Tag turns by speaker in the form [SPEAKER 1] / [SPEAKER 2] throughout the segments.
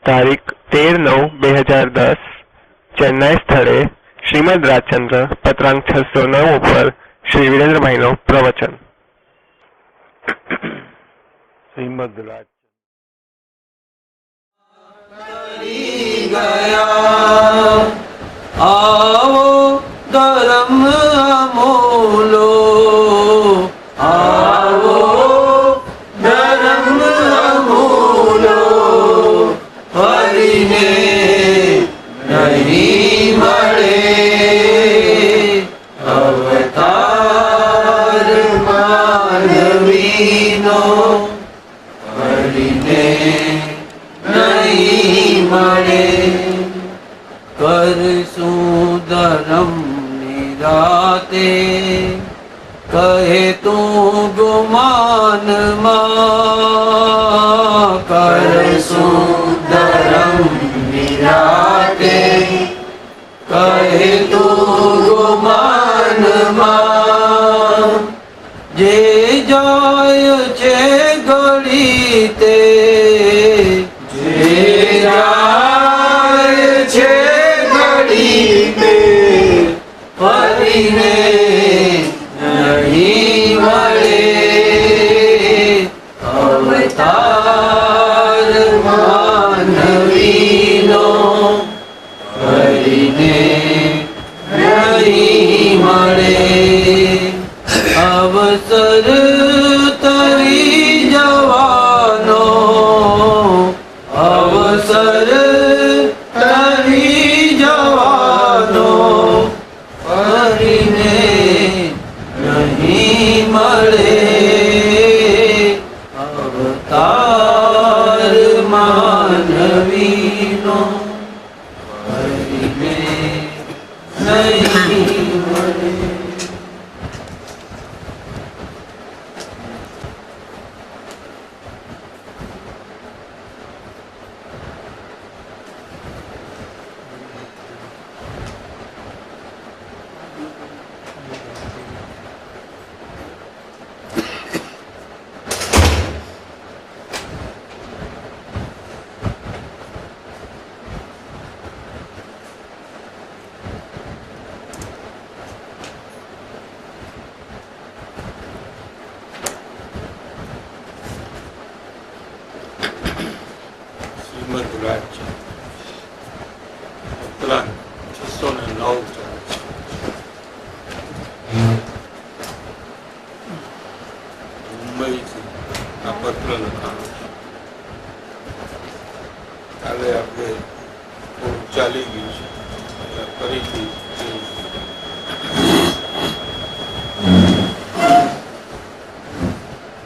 [SPEAKER 1] તારીખ 13/9/2010 ચેન્નાઈ સ્થળે શ્રીમદ રાજચંદ્ર પત્રાંક 609 ઉપર શ્રી વિરેન્દ્રભાઈનું પ્રવચન. શ્રીમદ રાજ
[SPEAKER 2] આવો ધર્મ અમૂલો, આવો ધર્મ અમૂલો, ફરીને નહીં મળે અવતાર માનવીનો, ફરીને નહીં મળે. કરશું ધર્મ નિરાતે, કહે તું ગુમાનમાં. કરશું ધર્મ નિરાતે, કહે તું ગુમાનમાં. જે જાય છે ઘડી તે, જે જાય છે ફરીને નહીં મળે અવતાર માનવીનો, ફરીને નહીં મળે. અવસર તરી જવાનો, અવસર તરી જવાનો, ફરીને નહીં મળે અવતાર માનવીનો, ફરીને નહીં મળે.
[SPEAKER 3] શ્રીમદ રાજચંદ્ર પત્રાંક 609 મુંબઈથી આ પત્ર લખાણો છે. કાલે આપણે થોડું ચાલી ગયું છે, ફરીથી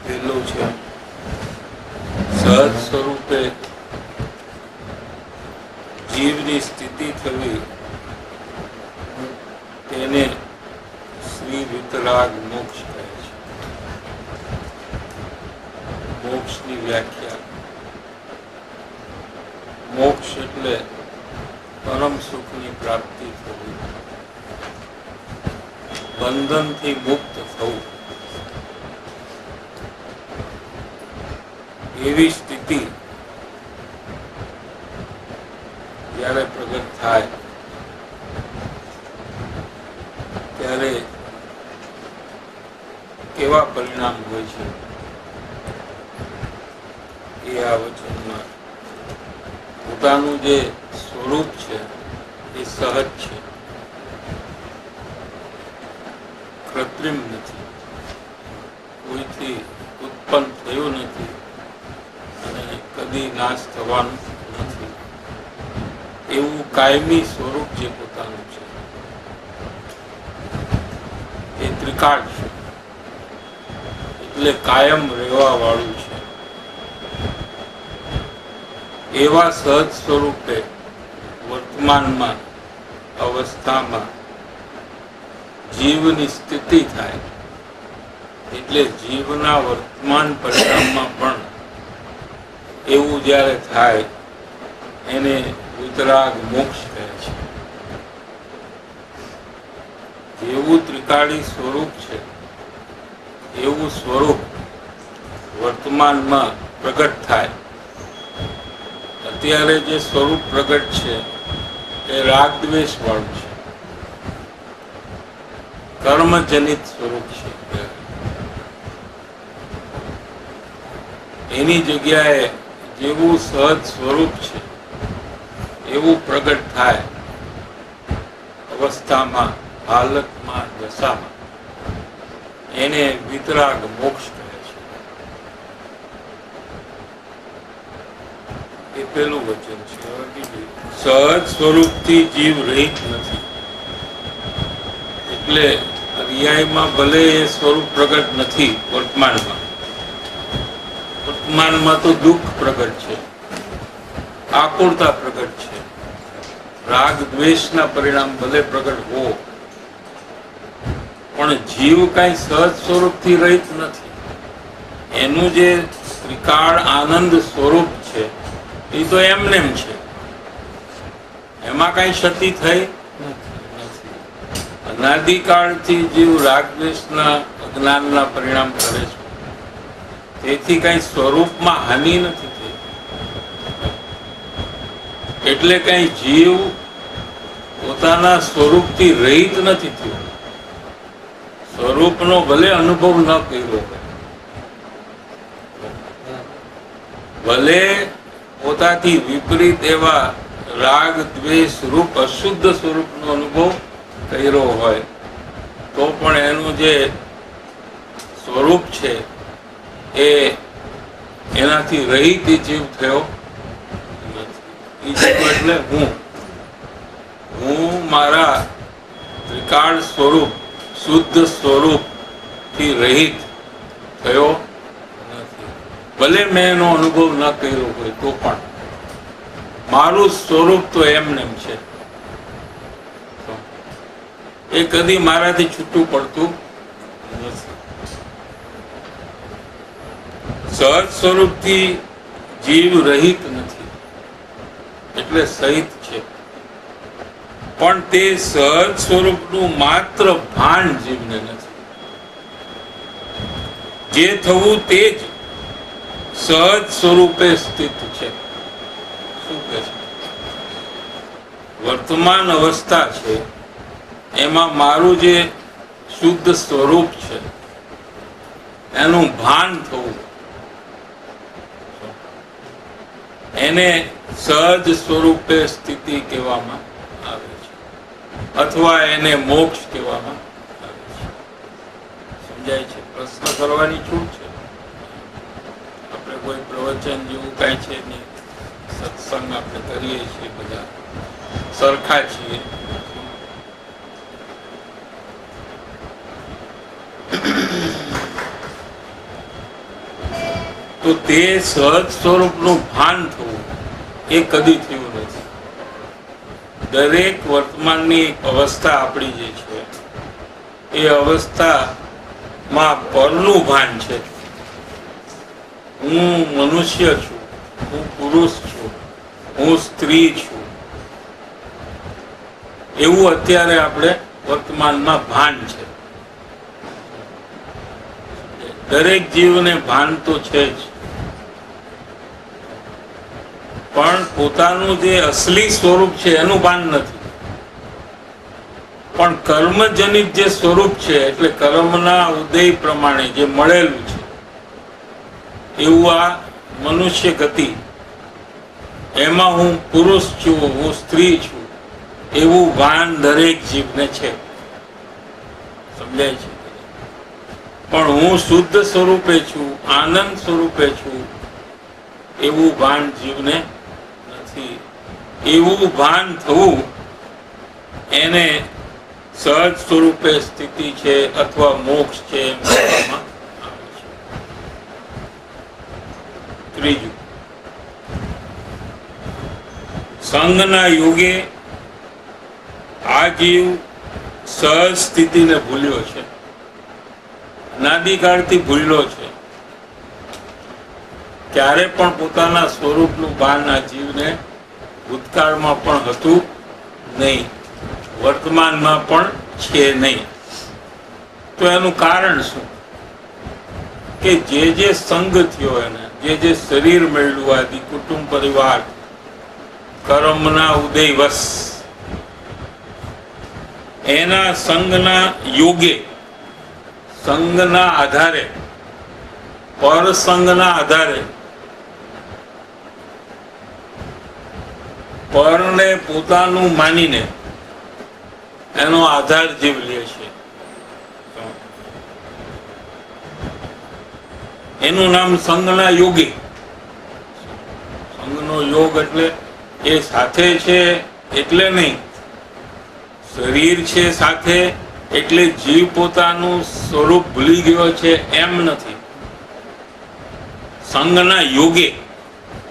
[SPEAKER 3] પહેલું છે સહજ સ્વરૂપે જીવની સ્થિતિ થવી તેને શ્રી વિતરાગ મોક્ષ કહે છે. મોક્ષની વ્યાખ્યા, મોક્ષ એટલે પરમ સુખની પ્રાપ્તિ થવી, બંધનથી મુક્ત થવું. એવી સ્થિતિ જ્યારે પ્રગટ થાય ત્યારે કેવા પરિણામ હોય છે એ આ વચનમાં. પોતાનું જે સ્વરૂપ છે એ સહજ છે, કૃત્રિમ નથી, કોઈથી ઉત્પન્ન થયું નથી અને કદી નાશ થવાનું નથી. એવું કાયમી સ્વરૂપ જે પોતાનું છે એ ત્રિકાળ છે, એટલે કાયમ રહેવા વાળું છે. એવા સહજ સ્વરૂપે વર્તમાનમાં અવસ્થામાં જીવની સ્થિતિ થાય, એટલે જીવના વર્તમાન પરિણામમાં પણ એવું જ્યારે થાય એને વિતરાગ મોક્ષ કહે છે. જેવું ત્રિકાળી સ્વરૂપ છે એવું સ્વરૂપ વર્તમાનમાં પ્રગટ થાય અત્યારે જે સ્વરૂપ પ્રગટ છે એ રાગ દ્વેષ વાળું છે, કર્મજનિત સ્વરૂપ છે. એની જગ્યાએ જેવું સહજ સ્વરૂપ છે એવું પ્રગટ થાય અવસ્થામાં, હાલતમાં, દશામાં, એને વિતરાગ મોક્ષ કહે છે. એ પેલું વચન છે. હવે બીજું, સહજ સ્વરૂપથી જીવ રહિત નથી. એટલે રિયાઈમાં ભલે એ સ્વરૂપ પ્રગટ નથી, વર્તમાનમાં તો દુઃખ પ્રગટ છે, આકુરતા પ્રગટ છે, રાગ દ્વેષના પરિણામ ભલે પ્રગટ હો, પણ જીવ કઈ સહજ સ્વરૂપથી રહિત નથી. એનું જે ત્રિકાળ આનંદ સ્વરૂપ છે એ તો એમનેમ છે, એમાં કઈ ક્ષતિ થઈ નથી. અનાદિકાળથી જીવ રાગ દ્વેષના અજ્ઞાનના પરિણામ કરે છે, તેથી કઈ સ્વરૂપમાં હાનિ નથી થઈ. એટલે કઈ જીવ પોતાના સ્વરૂપથી રહિત નથી થયો. સ્વરૂપનો ભલે અનુભવ ન કર્યો, ભલે પોતાથી વિપરીત એવા રાગ દ્વેષ રૂપ અશુદ્ધ સ્વરૂપનો અનુભવ કર્યો હોય, તો પણ એનું જે સ્વરૂપ છે એ એનાથી રહિત જીવ થયો નથી. એટલે હું મારા ત્રિકાળ સ્વરૂપ, શુદ્ધ સ્વરૂપ થી રહિત થયો નથી. ભલે મેં એનો અનુભવ ન કર્યો હોય તો પણ મારું સ્વરૂપ તો એમનેમ છે. એ કદી મારાથી છૂટું પડતું નથી. સહજ સ્વરૂપથી જીવ રહિત નથી, એટલે સહિત છે. પણ તે સહજ સ્વરૂપનું માત્ર ભાન જીવને નથી. જે થવું તે જ સહજ સ્વરૂપે સ્થિત છે. શું કહે છે? વર્તમાન અવસ્થા છે એમાં મારું જે શુદ્ધ સ્વરૂપ છે એનું ભાન થવું, એને સહજ સ્વરૂપે સ્થિતિ કહેવામાં આવે છે, અથવા એને મોક્ષ કહેવામાં આવે છે. સમજાય છે? પ્રશ્ન કરવાની છૂટ છે. આપણે કોઈ પ્રવચન જેવું કઈ છે નહીં, સત્સંગ આપણે કરીએ છીએ, બધા સરખા છીએ. તો તે સહજ સ્વરૂપનું ભાન થવું એ કદી થયું નથી. દરેક વર્તમાનની અવસ્થા આપણી જે છે એ અવસ્થામાં પરનું ભાન છે. હું મનુષ્ય છું, હું પુરુષ છું, હું સ્ત્રી છું, એવું અત્યારે આપણે વર્તમાનમાં ભાન છે. દરેક જીવને ભાન તો છે જ, પણ પોતાનું જે અસલી સ્વરૂપ છે એનું ભાન નથી. પણ કર્મજનિત જે સ્વરૂપ છે, એટલે કર્મના ઉદય પ્રમાણે જે મળેલું છે એવું આ મનુષ્ય ગતિ, એમાં હું પુરુષ છું, હું સ્ત્રી છું, એવું ભાન દરેક જીવને છે. સમજાય છે? પણ હું શુદ્ધ સ્વરૂપે છું, આનંદ સ્વરૂપે છું, એવું ભાન જીવને નથી. એવું ભાન થવું એને સહજ સ્વરૂપે સ્થિતિ છે અથવા મોક્ષ છે એમ કહેવામાં આવે છે. ત્રીજું, સંઘના યુગે આ જીવ સહજ સ્થિતિને ભૂલ્યો છે, અનાદિકાળથી ભૂલ્યો છે. ક્યારે પણ પોતાના સ્વરૂપનું ભાન આ જીવને ભૂતકાળમાં પણ હતું નહીં, વર્તમાનમાં પણ છે નહીં. તો એનું કારણ શું? કે જે સંગ થયો એને, જે શરીર મળ્યું, આદિ કુટુંબ પરિવાર, કર્મના ઉદયવશ એના સંગના યોગે, સંગના આધારે, પરસંગના આધારે પરને પોતાનું માનીને એનો આધાર જીવ લે છે. એનું નામ સંગના યોગી. સંગનો યોગ એટલે એ સાથે છે એટલે નહીં, શરીર છે સાથે એટલે જીવ પોતાનું સ્વરૂપ ભૂલી ગયો છે એમ નથી. સંગના યોગે,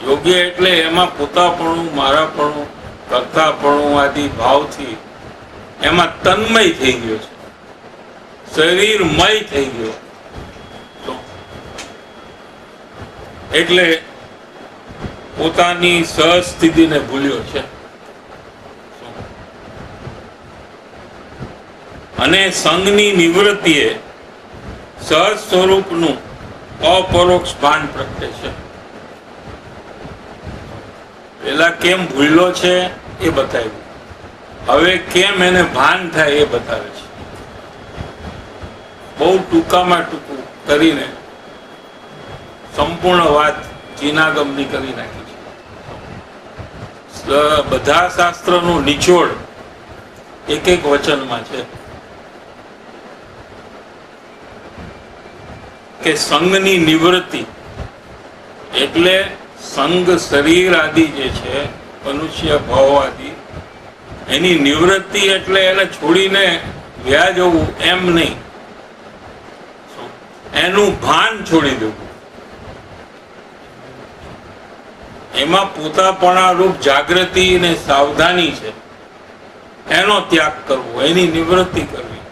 [SPEAKER 3] યોગે એટલે એમાં પોતાપણું, મારાપણું, કર્તાપણું આદિ ભાવથી એમાં તન્મય થઈ ગયો છે, શરીરમય થઈ ગયો. એટલે પોતાની સહજ સ્થિતિને ભૂલ્યો છે. અને સંગની નિવૃત્તિએ સહજ સ્વરૂપનું અપરોક્ષ ભાન પ્રગટે છે. પેલા કેમ ભૂલ્યો છે એ બતાવ્યું, હવે કેમ એને ભાન થાય એ બતાવે છે. બહુ ટૂંકામાં ટૂંકું કરીને સંપૂર્ણ વાત ચિનાગમની કરી નાખી છે. બધા શાસ્ત્રનો નિચોડ એક એક વચનમાં છે કે સંગની નિવૃત્તિ એટલે સંગ શરીર આદિ જે છે, મનુષ્ય ભાવ આદિ, એની નિવૃત્તિ એટલે એને છોડીને વ્યા જવું એમ નહીં, એનું ભાન છોડી દેવું. એમાં પોતાપણા રૂપ જાગૃતિ અને સાવધાની છે, એનો ત્યાગ કરવો, એની નિવૃત્તિ કરવી.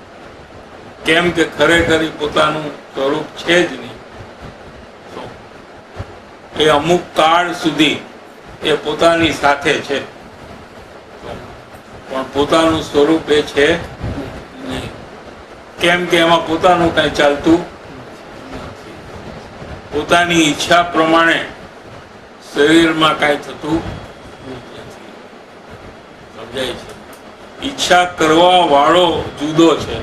[SPEAKER 3] કેમ કે ખરેખર પોતાનું સ્વરૂપ છે જ નહીં. એ અમુક કાળ સુધી એ પોતાની સાથે છે, પણ પોતાનું સ્વરૂપ એ છે નહીં. કેમ કે એમાં પોતાનું કઈ ચાલતું, પોતાની ઈચ્છા પ્રમાણે શરીરમાં કઈ થતું નથી. સમજાય છે? ઈચ્છા કરવા વાળો જુદો છે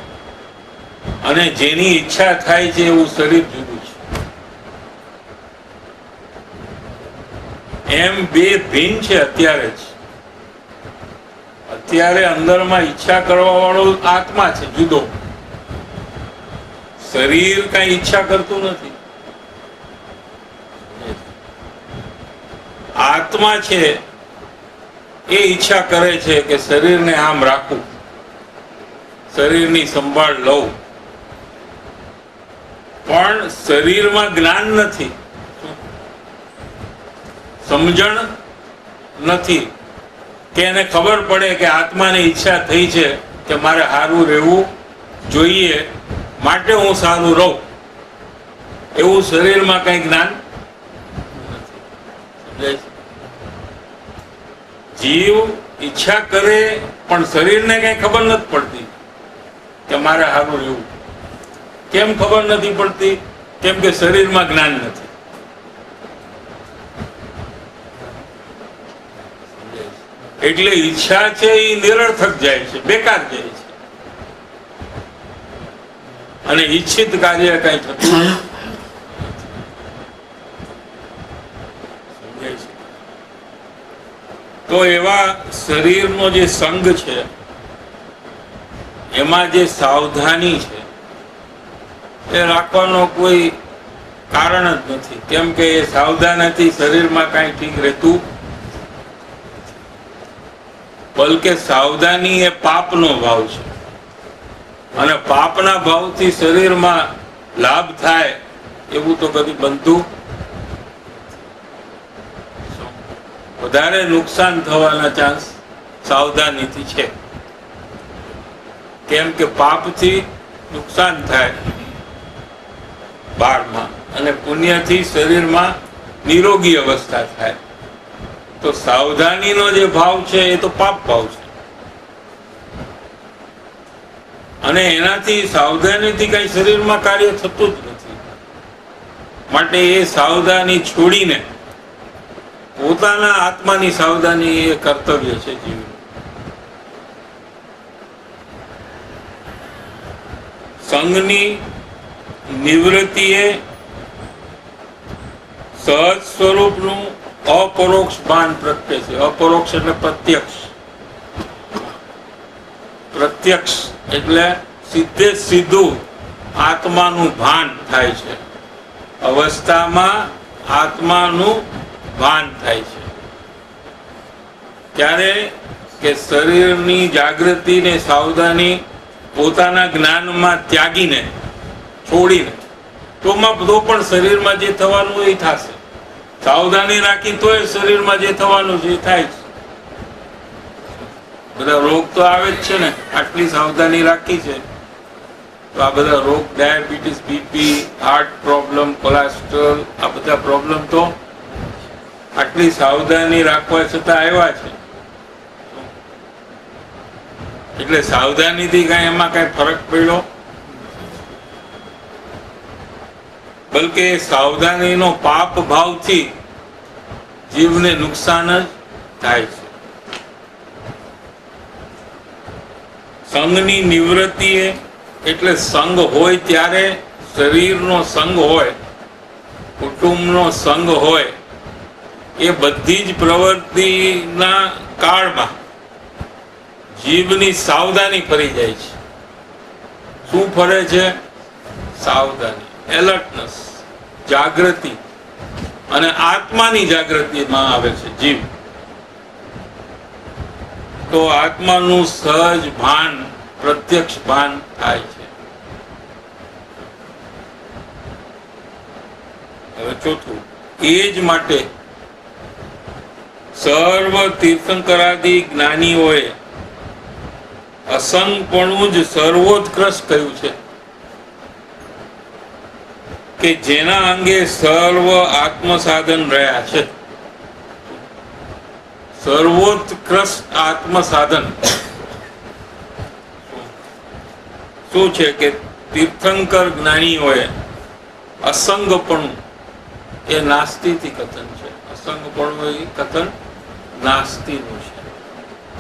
[SPEAKER 3] અને જેની ઈચ્છા થાય છે એવું શરીર જુદું છે. એમ બે ભિન્ન છે. અત્યારે અંદરમાં ઈચ્છા કરવા વાળો આત્મા છે જુદો. શરીર કઈ ઈચ્છા કરતું નથી. આત્મા છે એ ઈચ્છા કરે છે કે શરીરને આમ રાખવું, શરીરની સંભાળ લઉં, પણ શરીરમાં જ્ઞાન નથી, સમજણ નથી કે એને ખબર પડે કે આત્માની ઈચ્છા થઈ છે કે મારે સારું રહેવું જોઈએ, માટે હું સારું રહું. એવું શરીરમાં કઈ જ્ઞાન નથી. જીવ ઈચ્છા કરે પણ શરીરને કઈ ખબર નથી પડતી કે મારે સારું રહેવું. કેમ ખબર નથી પડતી? કેમ કે શરીરમાં જ્ઞાન નથી. એટલે ઈચ્છા છે એ નિરર્થક જાય છે, બેકાર જાય છે, અને ઈચ્છિત કાર્ય કઈ થતું. તો એવા શરીરનો જે સંગ છે એમાં જે સાવધાની છે એ રાખવાનો કોઈ કારણ જ નથી. કેમ કે એ સાવધાનીથી શરીરમાં કઈ ઠીક રહેતું, બલકે સાવધાની એ પાપનો ભાવ છે અને પાપના ભાવથી શરીરમાં લાભ થાય એવું તો કદી બનતું. વધારે નુકસાન થવાના ચાન્સ સાવધાનીથી છે. કેમ કે પાપથી નુકસાન થાય બાળમાં અને પુણ્યથી શરીરમાં નિરોગી અવસ્થા થાય. તો સાવધાનીનો જે ભાવ છે એ તો પાપ ભાવ છે અને એનાથી સાવધાનીથી કઈ શરીરમાં કાર્ય થતું જ નથી. માટે એ સાવધાની છોડીને પોતાના આત્માની સાવધાની એ કર્તવ્ય છે જીવનું. સંઘની નિવૃત્તિ એ સહજ સ્વરૂપનું અપરોક્ષ ભાન પ્રત્યે છે. અપરોક્ષ એટલે પ્રત્યક્ષ. પ્રત્યક્ષ એટલે સીધે સીધું આત્માનું ભાન થાય છે. અવસ્થામાં આત્માનું ભાન થાય છે. ત્યારે કે શરીરની જાગૃતિ ને સાવધાની પોતાના જ્ઞાનમાં ત્યાગીને છોડીને તો પણ શરીરમાં જે થવાનું એ થશે. સાવધાની રાખી તો શરીરમાં જે થવાનું છે એ થાય છે. બધા રોગ તો આવે જ છે ને. આટલી સાવધાની રાખી છે તો આ બધા રોગ, diabetes, BP, heart problem, cholesterol, આ બધા પ્રોબ્લેમ તો આટલી સાવધાની રાખવા છતાં આવ્યા છે. એટલે સાવધાનીથી કઈ એમાં કઈ ફરક પડ્યો? બલકે સાવધાનીનો પાપ ભાવથી જીવને નુકસાન જ થાય છે. સંઘની નિવૃત્તિ એટલે સંઘ હોય ત્યારે, શરીરનો સંઘ હોય, કુટુંબનો સંઘ હોય, એ બધી જ પ્રવૃત્તિના કાળમાં જીવની સાવધાની ફરી જાય છે. શું ફરે છે? સાવધાની, એલર્ટનેસ, જાગૃતિ, અને આત્માની જાગૃતિમાં આવે છે જીવ. તો આત્માનું સહજ ભાન, પ્રત્યક્ષ ભાન થાય છે. હવે ચોથું, એ જ માટે સર્વ તીર્થંકરાદિ જ્ઞાનીઓએ અસંગપણું જ સર્વોત્કૃષ્ટ કહ્યું છે કે જેના અંગે સર્વ આત્મસાધન રહ્યા છે. સર્વોત્કૃષ્ટ આત્મસાધન શું છે? કે તીર્થંકર જ્ઞાનીઓએ અસંગપણું એ નાસ્તિથી કથન છે. અસંગપણું એ કથન નાસ્તિનું છે.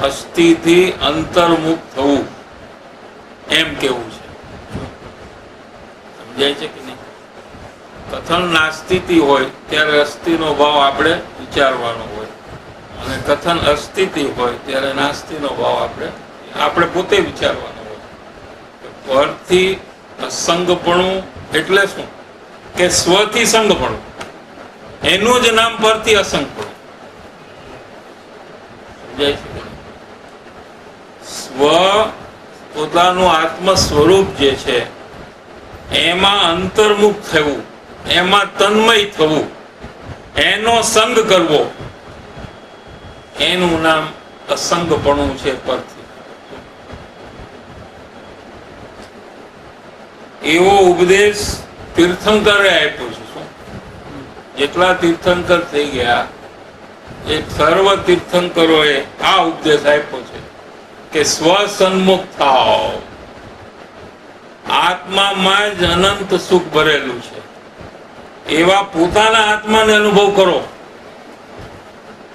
[SPEAKER 3] અસ્થિથી અંતર્મુખ થવું એમ કેવું છે. સમજાય છે કે નહીં? કથન નાસ્તિથી હોય ત્યારે અસ્થિનો ભાવ આપણે વિચારવાનો હોય, અને કથન અસ્થિતિ હોય ત્યારે નાસ્તિનો ભાવ આપણે પોતે વિચારવાનો હોય. પરથી અસંગપણું એટલે શું? કે સ્વથી સંગપણું. એનું જ નામ પરથી અસંગપણું. સમજાય છે? સ્વ પોતાનું આત્મ સ્વરૂપ જે છે એમાં અંતર્મુખ થવું, એમાં તન્મય થવું, એનો સંગ કરવો, એનું નામ અસંગપણું છે. પરથી એવો ઉપદેશ તીર્થંકરે આપ્યો છે. શું? જેટલા તીર્થંકર થઈ ગયા એ સર્વ તીર્થંકરોએ આ ઉપદેશ આપ્યો છે કે સ્વસન્મુખ થાઓ. આત્મામાં જ અનંત સુખ ભરેલું છે. એવા પોતાના આત્માને અનુભવ કરો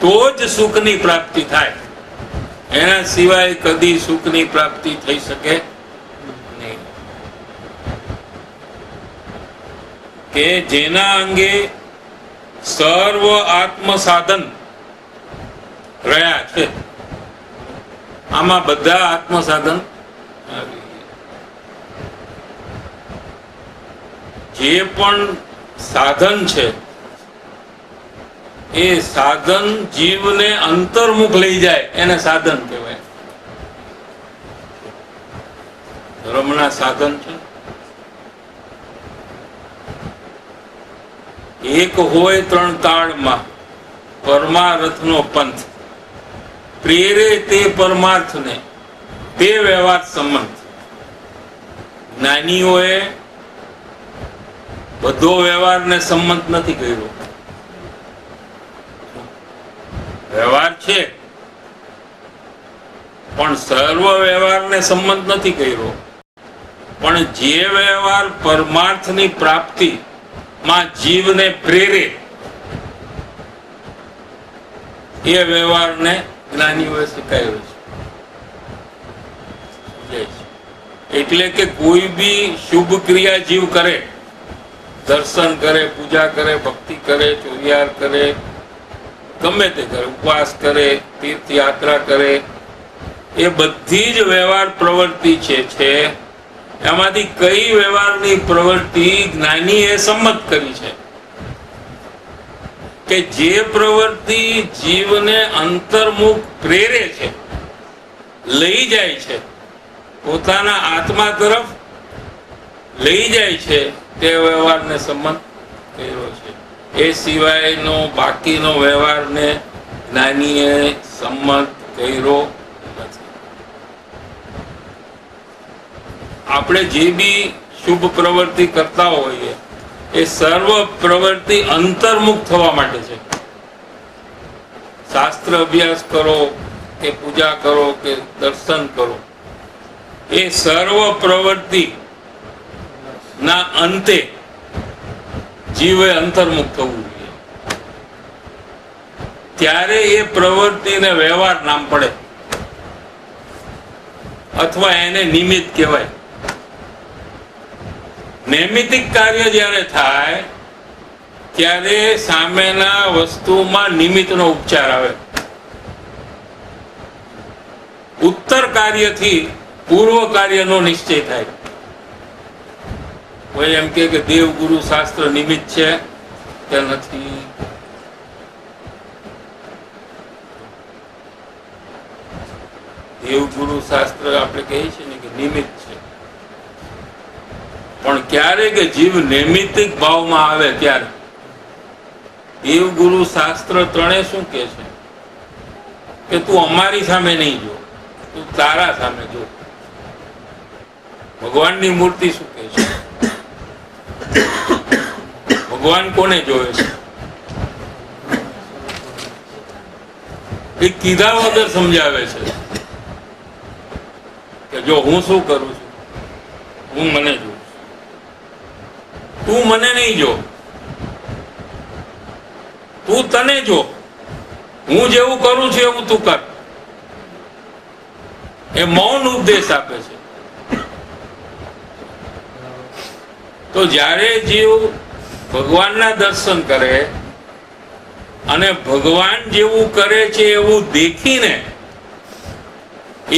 [SPEAKER 3] તો જ સુખની પ્રાપ્તિ થાય. એના સિવાય કદી સુખની પ્રાપ્તિ થઈ શકે નહીં. કે જેના અંગે સર્વ આત્મ સાધન રહ્યા છે. આમાં બધા આત્મ સાધન જે પણ સાધન છે એ સાધન જીવને અંતર્મુખ લઈ જાય એને સાધન કહેવાય. ધર્મના સાધન છે. એક હોય ત્રણ તાળમાં પરમાર્થનો પંથ, પ્રેરે તે પરમાર્થને, તે વ્યવહાર સંબંધ. જ્ઞાનીઓએ બધો વ્યવહારને સંમત નથી કર્યો. વ્યવહાર છે પણ સર્વ વ્યવહારને સંમત નથી કર્યો. પણ જે વ્યવહાર પરમાર્થની પ્રાપ્તિ માં જીવને પ્રેરે એ વ્યવહારને જ્ઞાનીઓએ શીખાયો છે. એટલે કે કોઈ બી શુભ ક્રિયા જીવ કરે, દર્શન કરે, પૂજા કરે, ભક્તિ કરે, ચોરિયાર કરે, ગમે તે કરે, ઉપવાસ કરે, તીર્થયાત્રા કરે, એ બધી જ વ્યવહાર પ્રવૃત્તિ છે એમાંથી કઈ વ્યવહારની પ્રવૃત્તિ જ્ઞાનીએ સંમત કરી છે કે જે પ્રવૃત્તિ જીવને અંતર્મુખ પ્રેરે છે, લઈ જાય છે, પોતાના આત્મા તરફ લઈ જાય છે, તે વ્યવહારને સંમત કર્યો છે. એ સિવાયનો બાકીનો વ્યવહારને જ્ઞાનીએ સંમત કર્યો નથી. આપણે જે બી શુભ પ્રવૃત્તિ કરતા હોઈએ એ સર્વ પ્રવૃત્તિ અંતર્મુખ થવા માટે છે. શાસ્ત્ર અભ્યાસ કરો કે પૂજા કરો કે દર્શન કરો, એ સર્વ પ્રવૃત્તિ ના અંતે જીવે અંતર્મુખ થવું જોઈએ. ત્યારે એ પ્રવૃત્તિને વ્યવહાર નામ પડે અથવા એને નિમિત્ત કહેવાય. નૈમિતિક કાર્ય જ્યારે થાય ત્યારે સામેના વસ્તુમાં નિમિત્તનો ઉપચાર આવે. ઉત્તર કાર્યથી પૂર્વ કાર્યનો નિશ્ચય થાય. કોઈ એમ કે દેવગુરુ શાસ્ત્ર નિમિત્ત છે કે નથી? દેવગુરુ શાસ્ત્ર આપણે કહીએ છીએ ને કે નિમિત્ત છે, પણ ક્યારે કે જીવ નૈમિતિક ભાવમાં આવે ત્યારે દેવગુરુ શાસ્ત્ર ત્રણે શું કે છે કે તું અમારી સામે નહીં જો, તું તારા સામે જો. ભગવાનની મૂર્તિ શું કે છે? ભગવાન કોને જોવે છે? એ કીધા વગર સમજાવે છે કે જો હું શું કરું છું, હું મને જોઉં છું, તું મને નહીં જો, તું તને જો, હું જેવું કરું છું એવું તું કર. એ મૌન ઉપદેશ આપે છે. તો જ્યારે જીવ ભગવાનના દર્શન કરે અને ભગવાન જેવું કરે છે એવું દેખીને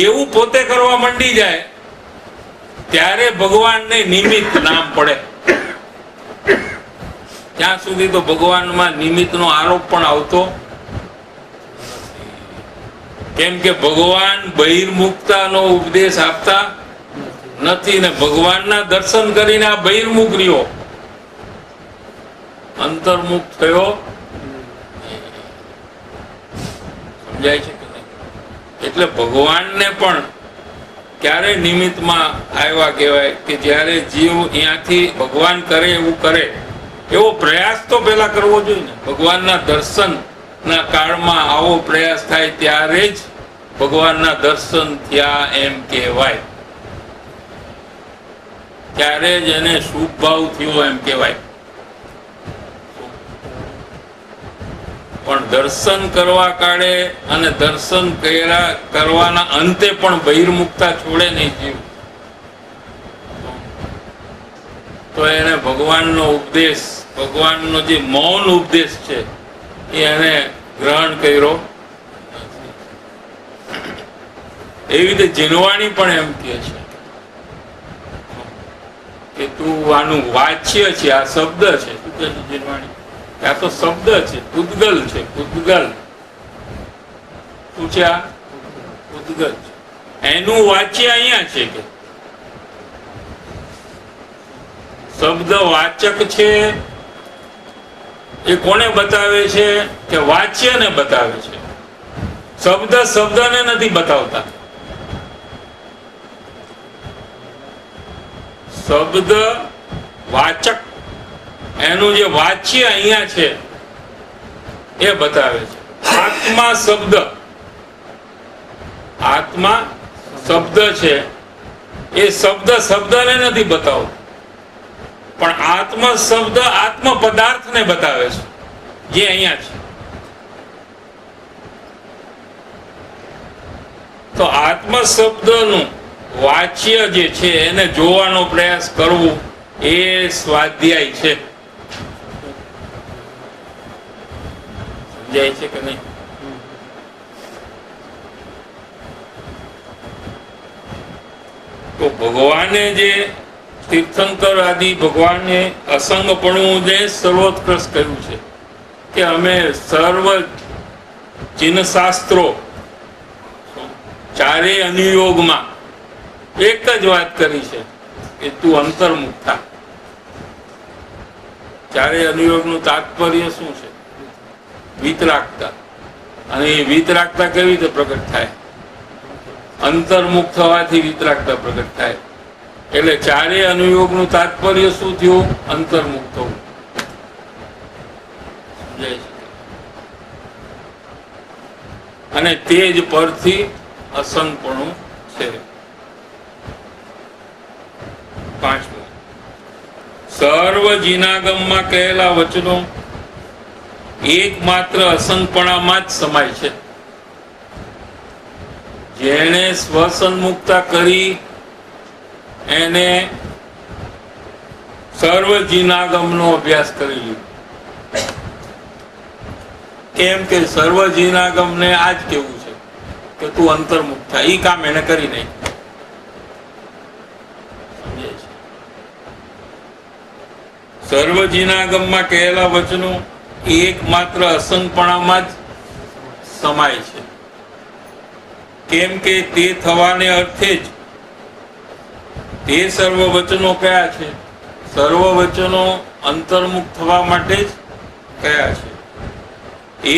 [SPEAKER 3] એવું પોતે કરવા માંડી જાય ત્યારે ભગવાનને નિમિત્ત નામ પડે. ત્યાં સુધી તો ભગવાનમાં નિમિત્તનો આરોપ પણ આવતો નથી. કેમ કે ભગવાન બહિર્મુખતાનો ઉપદેશ આપતા નથી ને ભગવાનના દર્શન કરીને આ બહિર્મુખ રહ્યો, અંતર્મુખ થયો. સમજાય છે કે નહીં? એટલે ભગવાનને પણ ક્યારે નિમિત્તમાં આવ્યા કહેવાય કે જ્યારે જીવ અહીંયાથી ભગવાન કરે એવું કરે એવો પ્રયાસ તો પેલા કરવો જોઈએ ને. ભગવાનના દર્શન ના કાળમાં આવો પ્રયાસ થાય ત્યારે જ ભગવાનના દર્શન થયા એમ કહેવાય, ત્યારે જ એને શુભ ભાવ થયો એમ કહેવાય. પણ દર્શન કરવા કાળે અને દર્શન કરવાના અંતે પણ બહિર્મુખતા છોડે નહીં જીવ, તો એને ભગવાનનો ઉપદેશ, ભગવાનનો જે મૌન ઉપદેશ છે એ એને ગ્રહણ કર્યો. એવી રીતે જીનવાણી પણ એમ કહે છે કે તું આનું વાચ્ય છે, આ શબ્દ છે. શું કહે છે જીનવાણી? આ તો શબ્દ છે, પૂતગલ છે. પૂતગલ શું છે? આ પૂતગલ છે. એનું વાચ્ય અહીંયા છે કે શબ્દ વાચક છે. એ કોને બતાવે છે? કે વાચ્યને બતાવે છે. શબ્દ શબ્દને નથી બતાવતા. શબ્દ વાચક, એનું જે વાચ્ય અહીંયા છે એ બતાવે છે. આત્મા શબ્દ, આત્મા શબ્દ છે એ શબ્દ શબ્દને નથી બતાવતો, પણ આત્મ શબ્દ આત્મ પદાર્થને બતાવે છે જે અહીંયા છે. તો આત્મ શબ્દનું વાચ્ય જે છે એને જોવાનો પ્રયાસ કરવો એ સ્વાધ્યાય છે. સમજાય છે કે નહીં? તો ભગવાને જે તીર્થંકર આદિ ભગવાને અસંગપણું જે સર્વોત્કૃષ્ટ કહ્યું છે કે અમે સર્વ ચિહ્ન શાસ્ત્રો ચારેય અનુયોગમાં એક જ વાત કરી છે કે તું અંતર્મુખ થા. ચારેય અનુયોગનું તાત્પર્ય શું છે? વિતરાગતા. અને એ વિતરાગતા કેવી રીતે પ્રગટ થાય? અંતર્મુખ થવાથી વિતરાગતા પ્રગટ થાય. એટલે ચારેય અનુયોગનું તાત્પર્ય શું થયું? અંતર્મુખ થવું. સમજાય છે? અને તે જ પરથી અસંગપણું છે. પાંચમું, સર્વ જીનાગમમાં કહેલા વચનો એકમાત્ર અસંગપણામાં જ સમાય છે. જેણે સ્વસન્મુક્તા કરી એને સર્વ જીનાગમનો અભ્યાસ કરી લીધો. કેમ કે સર્વ જીનાગમને આ જ કેવું છે કે તું અંતર્મુખ થાય. ઈ કામ એને કરી નાખ્યું. સમજાય છે? સર્વ જીનાગમમાં કહેલા વચનો એકમાત્ર અસંગપણામાં જ સમાય છે. કેમ કે તે થવાને અર્થે જ તે સર્વ વચનો કયા છે? સર્વ વચનો અંતર્મુખ થવા માટે જ કયા છે.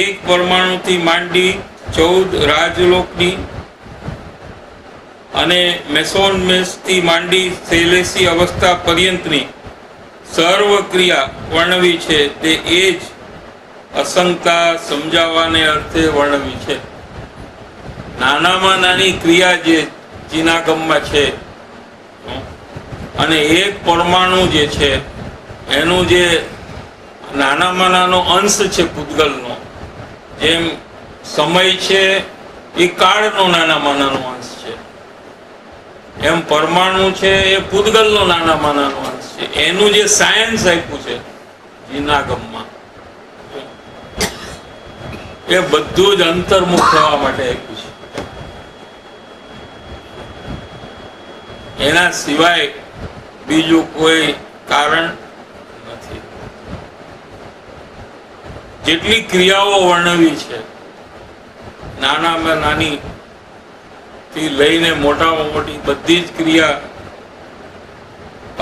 [SPEAKER 3] એક પરમાણુથી માંડી 14 રાજલોકની અને મેસોનમેસથી માંડી સેલેસી અવસ્થા પર્યંતની સર્વ ક્રિયા વર્ણવી છે તે એ જ અસંગતા સમજાવવાને અર્થે વર્ણવી છે. નાનામાં નાની ક્રિયા જે ચિનાગમમાં છે અને એક પરમાણુ જે છે એનું જે નાનામાં નાનો અંશ છે પૂતગલનો, જેમ સમય છે એ કાળનો નાનામાં નાનો અંશ છે, એમ પરમાણુ છે એ પૂતગલનો નાનામાં નાનો અંશ છે. એનું જે સાયન્સ આપ્યું છે ચિનાગમમાં એ બધું જ અંતર્મુખ થવા માટે આપ્યું છે. એના સિવાય બીજું કોઈ કારણ નથી. જેટલી ક્રિયાઓ વર્ણવી છે નાનામાં નાની થી લઈને મોટામાં મોટી બધી જ ક્રિયા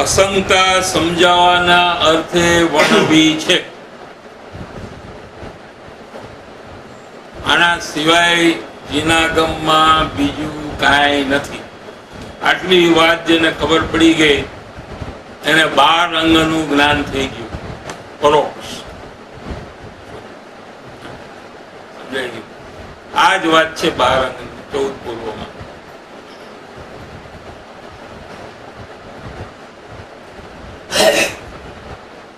[SPEAKER 3] અસંગતા સમજાવવાના અર્થે વર્ણવી છે. આના સિવાય જીનાગમમાં બીજું કાંઈ નથી. આટલી વાત જેને ખબર પડી ગઈ એને 12 અંગનું જ્ઞાન થઈ ગયું, પરોક્ષ. સમજાય ગયું? આ જ વાત છે 12 અંગ 14 પૂર્વમાં.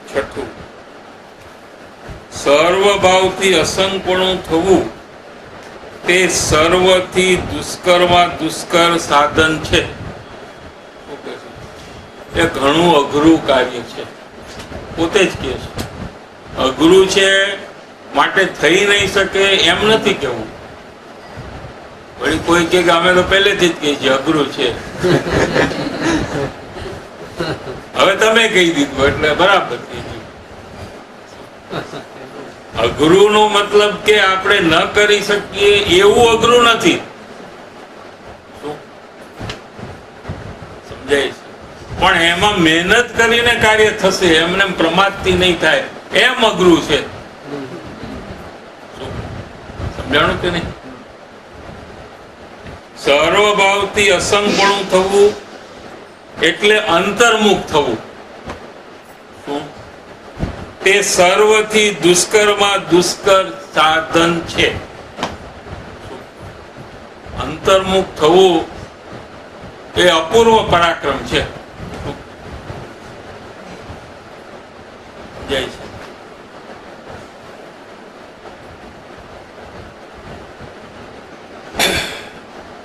[SPEAKER 3] છઠ્ઠું, સર્વભાવથી અસંગપણું થવું તે સર્વથી દુષ્કરમાં દુષ્કર સાધન છે. એ ઘણું અઘરું કાર્ય છે. પોતે જ કહે છે અઘરું છે માટે થઈ નહીં શકે એમ નથી કેવું. વળી કોઈ કે અમે તો પહેલેથી જ કહીએ છીએ અઘરું છે. હવે તમે કહી દીધું એટલે બરાબર કહી દીધું. અઘરું નો મતલબ કે આપણે ન કરી શકીએ એવું અઘરું નથી. સમજાય છે? પણ એમાં મહેનત કરીને કાર્ય થશે, એમને પ્રમાદથી નહીં થાય એમ અઘરું છે. સમજાણું કે નહીં? સર્વભાવથી અસંગપણું થવું એટલે અંતર્મુખ થવું. તે સર્વથી દુષ્કરમાં દુષ્કર સાધન છે. અંતર્મુખ થવું એ અપૂર્વ પરાક્રમ છે. જય છે.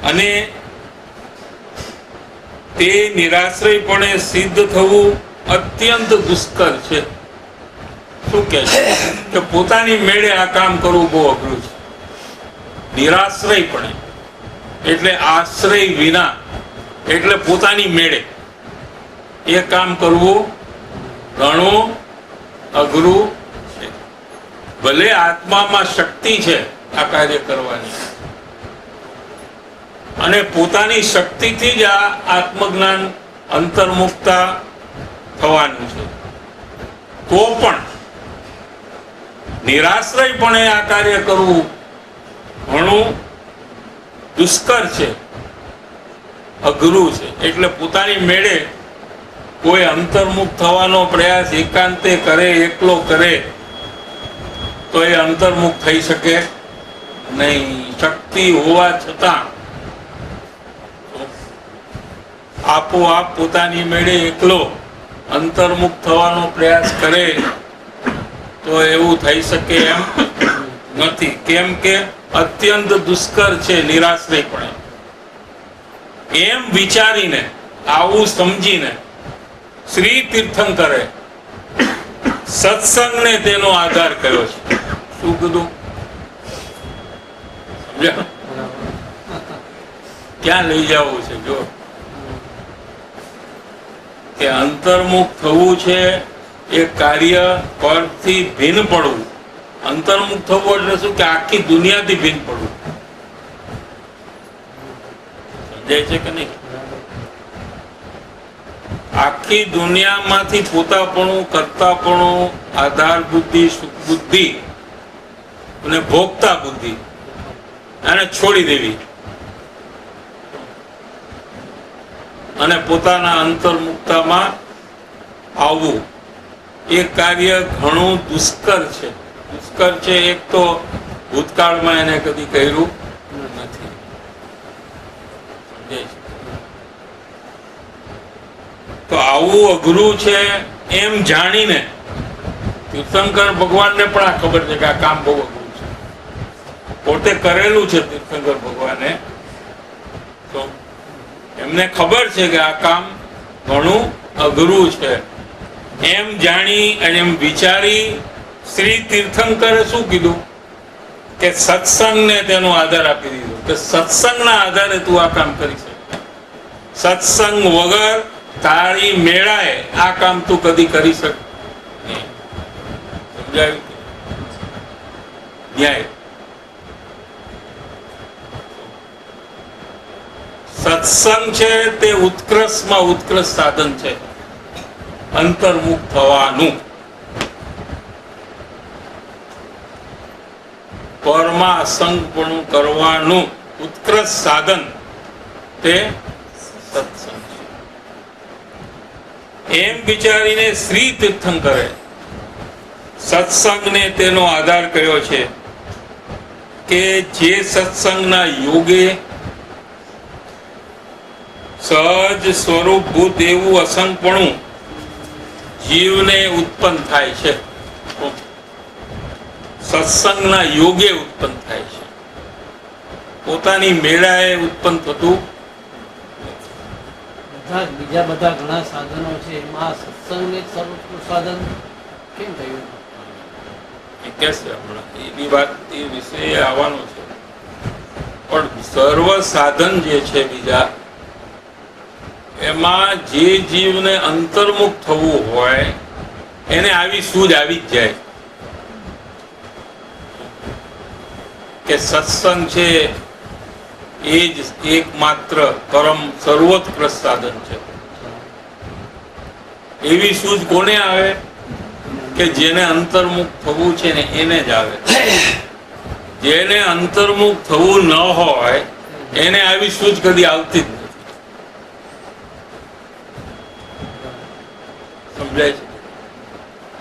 [SPEAKER 3] અને તે નિરાશ્રયપણે સિદ્ધ થવું અત્યંત દુષ્કર છે. શું કહે છે કે પોતાની મેળે આ કામ કરવું બહુ અઘરું છે. નિરાશ્રયપણે એટલે આશ્રય વિના, એટલે પોતાની મેળે એ કામ કરવું ઘણું અઘરું છે. ભલે આત્મામાં શક્તિ છે આ કાર્ય કરવાની, અને પોતાની શક્તિથી જ આ આત્મજ્ઞાન અંતર્મુક્તા થવાનું છે, તો પણ નિરાશ્રયપણે આ કાર્ય કરવું ઘણું દુષ્કર છે, અઘરું છે. એટલે પોતાની મેળે કોઈ અંતર્મુખ થવાનો પ્રયાસ એકાંતે કરે, એકલો કરે તો એ અંતર્મુખ થઈ શકે નહીં. શક્તિ હોવા છતાં આપોઆપ પોતાની મેળે એકલો અંતર્મુખ થવાનો પ્રયાસ કરે તો એવું થઈ શકે એમ નથી. કેમ કે અત્યંત દુષ્કર છે નિરાશ્રયપણે. એમ વિચારીને, આવું સમજીને શ્રી તીર્થંકરે સત્સંગને તેનો આધાર કર્યો છે. શું કીધું? સમજ્યા? ક્યાં લઈ જવું છે? જો કે અંતર્મુખ થવું છે એ કાર્ય પરથી ભિન્ન પડવું. અંતર્મુખ થવું એટલે શું? કે આખી દુનિયાથી ભિન્ન પડવું. સમજાય છે કે નહીં? આખી દુનિયામાંથી પોતાપણું, કર્તાપણું, આધાર બુદ્ધિ, સુખ બુદ્ધિ અને ભોગતા બુદ્ધિ આને છોડી દેવી અને પોતાના અંતર્મુક્તામાં આવવું, એ કાર્ય ઘણું દુષ્કર છે. દુષ્કર છે એક તો ભૂતકાળમાં એને કદી કર્યું નથી. તો આવું અઘરું છે એમ જાણીને તીર્થંકર ભગવાનને પણ આ ખબર છે કે આ કામ બહુ અઘરું છે. પોતે કરેલું છે તીર્થંકર ભગવાને, તો એમને ખબર છે કે આ કામ ઘણું અઘરું છે. એમ જાણી અને એમ વિચારી શ્રી તીર્થંકરે શું કીધું? કે સત્સંગને તેનો આધાર આપી દીધો, કે સત્સંગના આધારે તું આ કામ કરી શકે. સત્સંગ વગર તારી મેળાએ આ કામ તું કદી કરી શક નહીં. સમજાયું? ન્યાય. સત્સંગ છે તે ઉત્કૃષ્ટમાં ઉત્કૃષ્ટ સાધન છે અંતર્મુખ થવાનું. પરમાં સંગપણું કરવાનું ઉત્કૃષ્ટ સાધન તે સત્સંગ છે. એમ વિચારીને શ્રી તીર્થંકરે સત્સંગને તેનો આધાર કર્યો છે કે જે સત્સંગના યોગે સહજ સ્વરૂપભૂત એવું અસંગપણું જીવને ઉત્પન્ન થાય છે. સત્સંગના યોગે ઉત્પન્ન થાય છે, પોતાની મેળાએ ઉત્પન્ન થતું.
[SPEAKER 4] બીજા બધા ઘણા સાધનો છે, એમાં સત્સંગને સર્વોત્કૃષ્ટ સાધન કેમ થયું?
[SPEAKER 3] એ કે છે હમણાં એની વાત એ વિશે આવવાનો છે. પણ સર્વ સાધન જે છે બીજા, એમાં જે જીવને અંતર્મુખ થવું હોય એને આવી સૂઝ આવી જ જાય કે સત્સંગ છે એ જ એકમાત્ર પરમ સર્વોત્કૃષ્ટ સાધન છે. એવી સૂઝ કોને આવે? કે જેને અંતર્મુખ થવું છે ને એને જ આવે. જેને અંતર્મુખ થવું ન હોય એને આવી સૂઝ કદી આવતી જ નથી. સમજાય છે?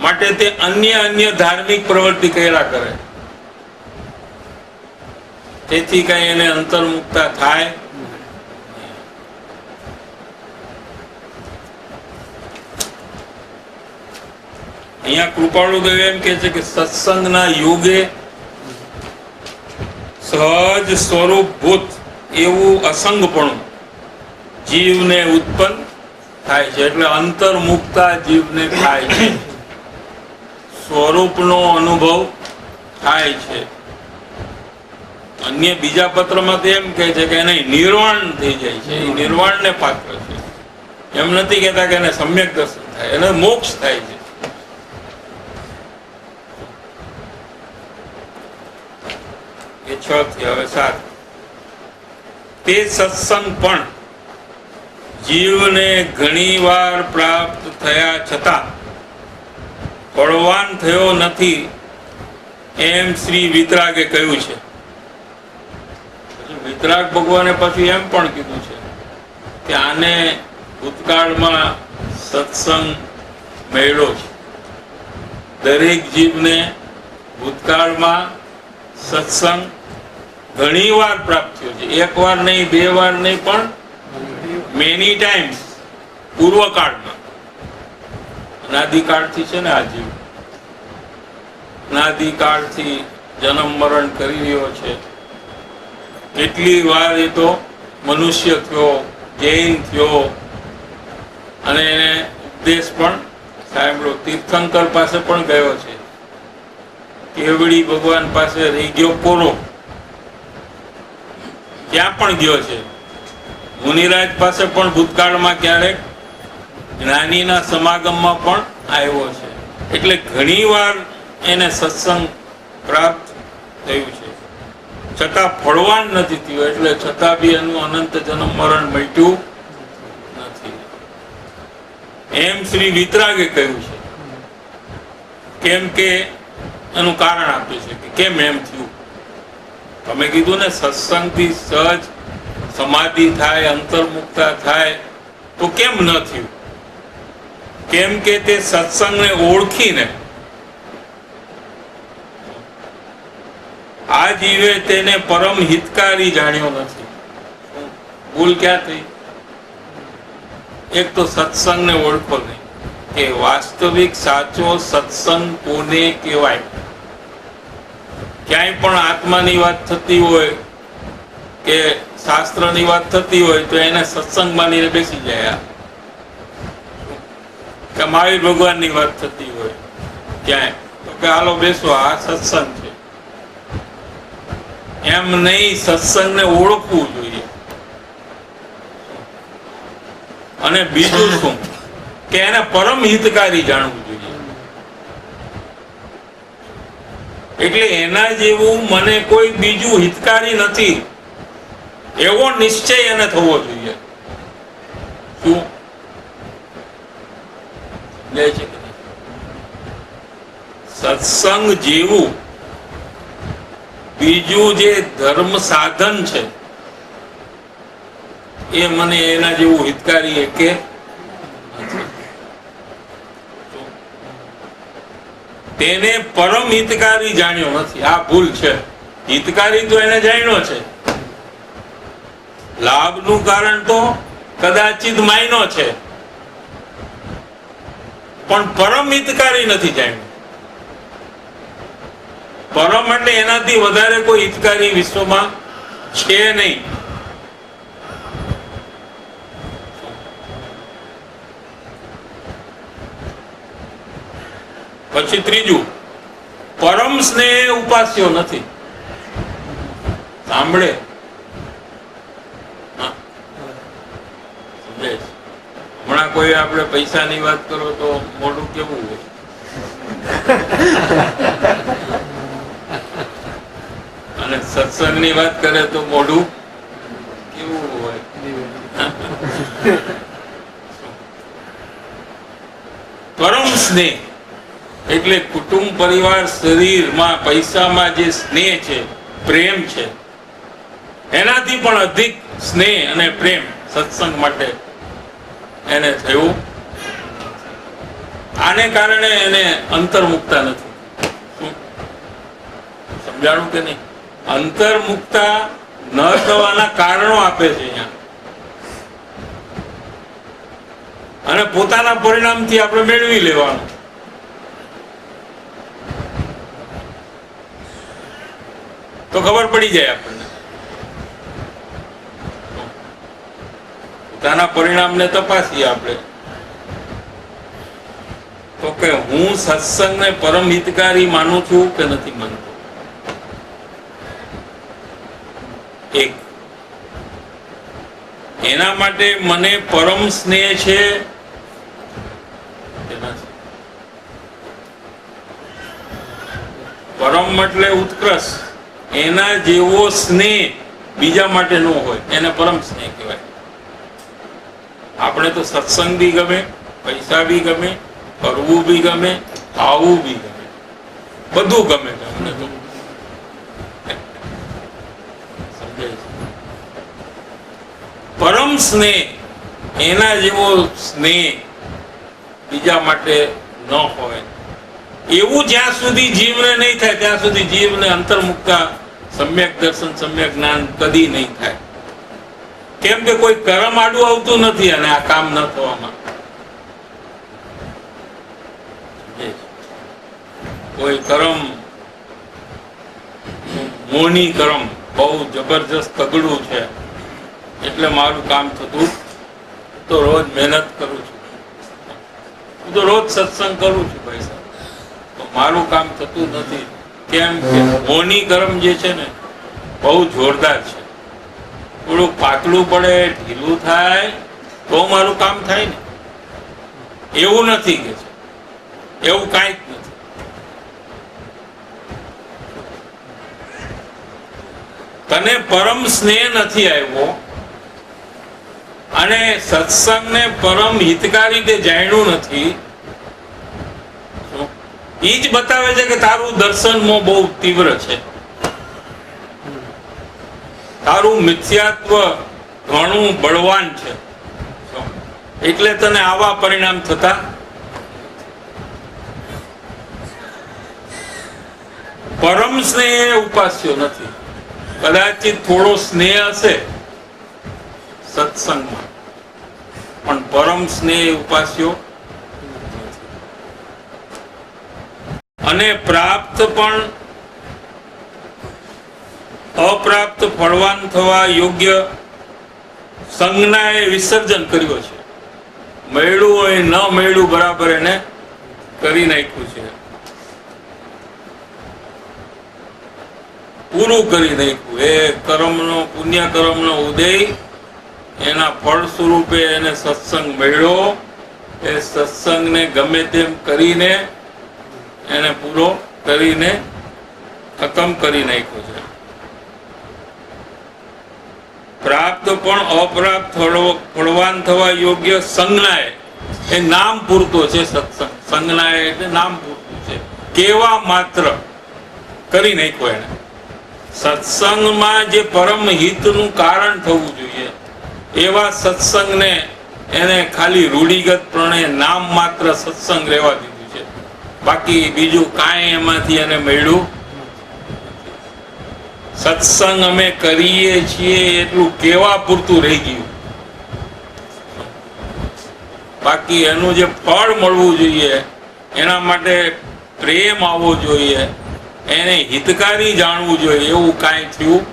[SPEAKER 3] માટે તે અન્ય ધાર્મિક પ્રવૃત્તિ કર્યા કરે, તેથી કઈ એને અંતર્મુક્તા થાય. અહીંયા કૃપાળુદેવ એમ કે છે કે સત્સંગના યોગે સહજ સ્વરૂપભૂત એવું અસંગપણું જીવને ઉત્પન્ન થાય છે. એટલે અંતર્મુક્તા જીવને થાય છે, સ્વરૂપનો અનુભવ થાય છે. અન્ય બીજા પત્રમાં તો એમ કહે છે કે એને નિર્વાણ થઈ જાય છે, એ નિર્વાણને પાત્ર છે. એમ નથી કહેતા કે એને સમ્યક દર્શન થાય, એને મોક્ષ થાય છે. એ 6 થી હવે 7. તે સત્સંગ પણ જીવને ઘણી વાર પ્રાપ્ત થયા છતાં ફળવાન થયો નથી, એમ શ્રી વિતરાગે કહ્યું છે. વિતરાગ ભગવાને પછી એમ પણ કીધું છે કે આને ભૂતકાળમાં સત્સંગ મળ્યો છે. દરેક જીવને ભૂતકાળમાં સત્સંગ ઘણી વાર પ્રાપ્ત થયો છે. એક વાર નહીં, 2 વાર નહીં, પણ મેની ટાઈમ્સ. પૂર્વકાળમાં અનાદિકાળથી છે ને આ જીવ, અનાદિકાળથી જન્મ મરણ કરી રહ્યો છે. કેટલી વાર એ તો મનુષ્ય થયો, જૈન થયો, અને એને ઉપદેશ પણ સાંભળ્યો. તીર્થંકર પાસે પણ ગયો છે, કેવડી ભગવાન પાસે રહી ગયો કોરો, ત્યાં પણ ગયો છે. મુનિરાજ પાસે પણ ભૂતકાળમાં ક્યારેક જ્ઞાનીના સમાગમમાં પણ આવ્યો છે. એટલે ઘણી વાર એને સત્સંગ પ્રાપ્ત થયું છે, છતાં ફળવાન નથી થયું. એટલે છતાં બી એનું અનંત જન્મ મરણ મટ્યું નથી, એમ શ્રી વિતરાગે કહ્યું છે. કેમ કે એનું કારણ આપે છે કે કેમ એમ થયું. તમે કીધું ને સત્સંગથી સહજ સમાધિ થાય, અંતર્મુક્તા થાય, તો કેમ ન થયું? કેમ કે તે સત્સંગને ઓળખીને આ જીવે તેને પરમ હિતકારી જાણ્યો નથી. ભૂલ ક્યાં થઈ? એક તો સત્સંગને ઓળખો નહીં કે વાસ્તવિક સાચો સત્સંગ કોને કહેવાય. ક્યાંય પણ આત્માની વાત થતી હોય કે શાસ્ત્રની વાત થતી હોય તો એને સત્સંગ માનીને બેસી જાય. કે મહાવીર ભગવાનની વાત થતી હોય ક્યાંય તો કે હાલો બેસો, આ સત્સંગ છે. એમ નહીં, સત્સંગને ઓળખવું જોઈએ. અને બીજું શું કે એને પરમ હિતકારી જાણવું જોઈએ. એટલે એના જેવું મને કોઈ બીજું હિતકારી નથી એવો નિશ્ચય એને થવો જોઈએ. શું લે છે કે સત્સંગ જેવું બીજું જે ધર્મ સાધન છે એ મને એના જેવું હિતકારી કે તેને પરમ હિતકારી જાણ્યો નથી. આ ભૂલ છે. હિતકારી તો એને જાણ્યો છે, લાભનું કારણ તો કદાચિત માયનો છે, પણ પરમ હિતકારી નથી જાણ્યું. પરમ એટલે એનાથી વધારે કોઈ હિતકારી વિશ્વમાં છે નહીં. પછી ત્રીજું, પરમ સ્નેહ ઉપાસ્યો નથી. સાંભળે હમણાં કોઈ આપણે પૈસાની વાત કરો તો મોઢું કેવું હોય? અને સત્સંગની વાત કરે તો મોઢું કેવું હોય? પરમ સ્નેહ એટલે કુટુંબ, પરિવાર, શરીરમાં, પૈસામાં જે સ્નેહ છે, પ્રેમ છે, એનાથી પણ અધિક સ્નેહ અને પ્રેમ સત્સંગ માટે એને થયું. આને કારણે એને અંતર્મુક્તા નથી. સમજાણું કે નહીં? અંતર્મુક્તા ન થવાના કારણો આપે છે અહીંયા, અને પોતાના પરિણામથી આપણે મેળવી લેવાનું. તો ખબર પડી જાય આપણને. પોતાના પરિણામને તપાસીએ આપણે તો કે હું સત્સંગને પરમ હિતકારી માનું છું કે નથી માનતો. એક એના માટે મને પરમ સ્નેહ છે કે નથી? પરમ એટલે ઉત્કૃષ્ટ. એના જેવો સ્નેહ બીજા માટે ન હોય એને પરમ સ્નેહ કહેવાય. આપણે તો સત્સંગ બી ગમે, પૈસા બી ગમે, કરવું બી ગમે, ખાવું બી ગમે, બધું ગમે અમને તો. સમજાય છે? પરમ સ્નેહ એના જેવો સ્નેહ બીજા માટે ન હોય એવું જ્યાં સુધી જીવને નહીં થાય ત્યાં સુધી જીવને અંતર્મુક્તા સમ્યક દર્શન સમ્યક જ્ઞાન કદી નહીં થાય. કેમ કે કોઈ કર્મ આડું આવતું નથી અને આ કામ ન થવામાં. કોઈ કર્મ મોહની કર્મ બહુ જબરજસ્ત તગડું છે એટલે મારું કામ થતું તો રોજ મહેનત કરું છું, હું તો રોજ સત્સંગ કરું છું ભાઈ સાહેબ, તો મારું કામ થતું નથી. કેમ કે મોહની કર્મ જે છે ને બહુ જોરદાર છે. થોડુંક પાતળું પડે, ઢીલું થાય તો મારું કામ થાય ને. એવું નથી કે છે, એવું કાંઈ જ નથી. તને પરમ સ્નેહ નથી આવ્યો અને સત્સંગને પરમ હિતકારી તે જાણ્યું નથી, એ જ બતાવે છે કે તારું દર્શન મોહ બહુ તીવ્ર છે, તારું મિથ્યાત્વ ઘણું બળવાન છે, એટલે તને આવા પરિણામ થતા. પરમ સ્નેહ ઉપાસ્યો નથી. કદાચિત થોડો સ્નેહ હશે સત્સંગમાં પણ પરમ સ્નેહ ઉપાસ્યો અને પ્રાપ્ત પણ અપ્રાપ્ત ફળવાન થવા યોગ્ય સંજ્ઞાએ વિસર્જન કર્યો છે. મળ્યું હોય ન મળ્યું બરાબર એને કરી નાખ્યું છે, પૂરું કરી નાખ્યું. એ કર્મનો પુણ્ય કર્મનો ઉદય એના ફળ સ્વરૂપે એને સત્સંગ મળ્યો. એ સત્સંગને ગમે તેમ કરીને એને પૂરો કરીને ખતમ કરી નાખ્યો છે. પ્રાપ્ત પણ અપ્રાપ્ત ફળવાન થવા યોગ્ય સંજ્ઞાએ, એ નામ પૂરતો છે સત્સંગ. સંજ્ઞાએ એટલે નામ પૂરતું છે, કેવા માત્ર કરી નાખ્યો એને. સત્સંગમાં જે પરમ હિતનું કારણ થવું જોઈએ એવા સત્સંગને એને ખાલી રૂઢિગત પ્રણે નામ માત્ર સત્સંગ રહેવા દીધું છે. બાકી બીજું કાંઈ એમાંથી એને મળ્યું. સત્સંગ અમે કરીએ છીએ એટલું કેવા પૂરતું રહી ગયું. બાકી એનું જે ફળ મળવું જોઈએ, એના માટે પ્રેમ આવવો જોઈએ, એને હિતકારી જાણવું જોઈએ, એવું કાંઈ થયું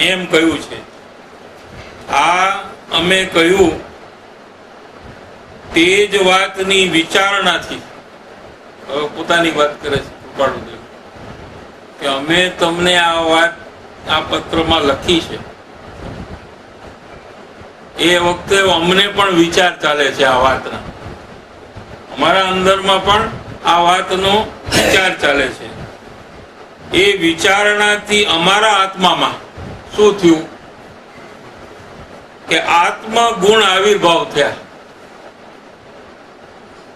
[SPEAKER 3] એમ કહ્યું છે. આ અમે કહ્યું તે જ વાતની વિચારણાથી, પોતાની વાત કરે છે કૃપાળુદેવ, કે અમે તમને આ વાત આ પત્રમાં લખી છે એ વખતે અમને પણ વિચાર ચાલે છે આ વાતના. અમારા અંદરમાં પણ આ વાતનો વિચાર ચાલે છે. એ વિચારણાથી અમારા આત્મામાં શું થયું કે આત્મ ગુણ આવિર્ભાવ થયા.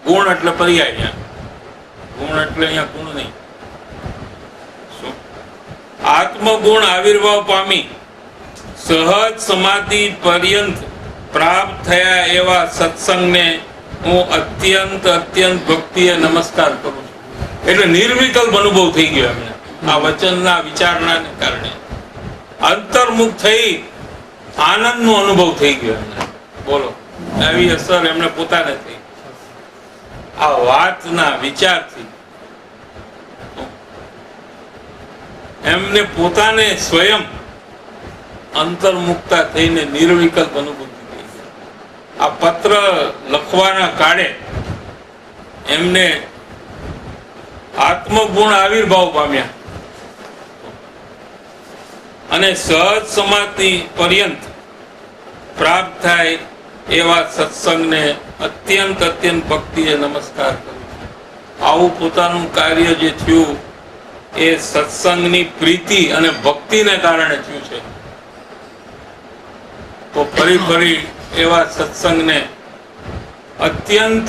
[SPEAKER 3] ગુણ એટલે પર્યાય, ગુણ એટલે અહીંયા ગુણ નહીં. આત્મગુણ આવિર્ભાવ પામી સહજ સમાધિ પર્યંત પ્રાપ્ત થયા એવા સત્સંગને હું અત્યંત અત્યંત ભક્તિએ નમસ્કાર કરું છું. એટલે નિર્વિકલ્પ અનુભવ થઈ ગયો એમને આ વચનના વિચારણાને કારણે. અંતર્મુખ થઈ આનંદનો અનુભવ થઈ ગયો એમને. બોલો, આવી અસર એમને પોતાને થઈ આ વાતના વિચારથી. એમને પોતાને સ્વયં અંતર્મુક્તા થઈને નિર્વિકલ્પ અનુભૂતિ થઈ ગઈ. આ પત્ર લખવાના કાળે એમને આત્મગુણ આવિર્ભાવ પામ્યા અને સહજ સમાધિ પર્યંત પ્રાપ્ત થાય એવા સત્સંગને અત્યંત ભક્તિએ નમસ્કાર કરું. આવું પોતાનું કાર્ય જે થયું એ સત્સંગની પ્રીતિ અને ભક્તિને કારણે થયું છે. તો ફરી એવા સત્સંગને અત્યંત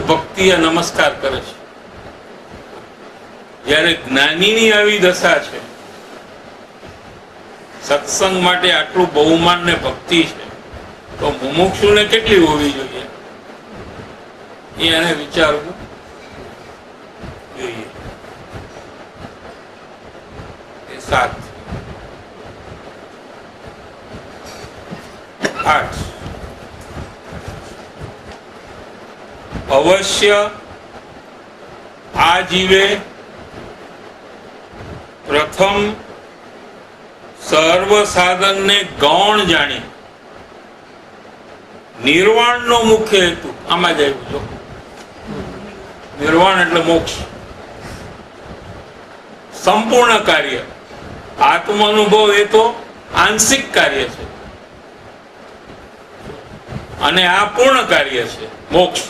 [SPEAKER 3] ભક્તિએ નમસ્કાર કરે છે. જ્યારે જ્ઞાનીની આવી દશા છે, સત્સંગ માટે આટલું બહુમાન ને ભક્તિ છે, તો મુમુક્ષુને કેટલી હોવી જોઈએ એને વિચારવું જોઈએ. 7 8 અવશ્ય આ જીવે પ્રથમ સર્વ સાધનને ગૌણ જાણી નિર્વાણનો મુખ્ય હેતુ આમાં જ આવ્યું. જો નિર્વાણ એટલે મોક્ષ, સંપૂર્ણ કાર્ય. આત્મ અનુભવ એ તો આંશિક કાર્ય છે અને આ પૂર્ણ કાર્ય છે, મોક્ષ.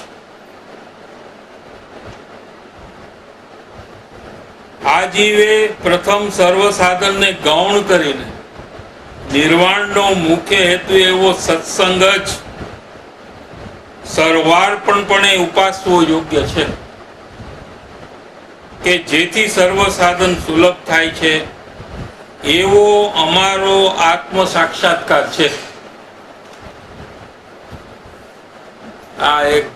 [SPEAKER 3] આ જીવે પ્રથમ સર્વ સાધનને ગૌણ કરીને નિર્વાણનો મુખ્ય હેતુ એવો સત્સંગ જ સર્વાર્પણપણે ઉપાસવો યોગ્ય છે કે જેથી સર્વ સાધન સુલભ થાય છે. એવો અમારો આત્મ સાક્ષાત્કાર છે. આ એક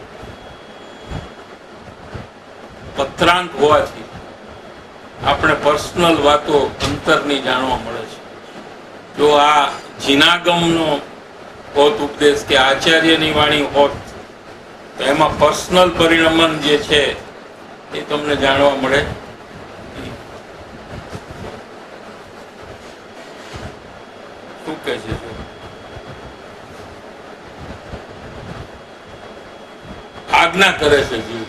[SPEAKER 3] પત્રાંત હોવાથી આપણે પર્સનલ વાતો અંતરની જાણવા મળે છે. જો આ જીનાગમનો હોત ઉપદેશ કે આચાર્યની વાણી હોત તો એમાં પર્સનલ પરિણમન જે છે એ તમને જાણવા મળે. શું કે છે? આજ્ઞા કરે છે જીવ.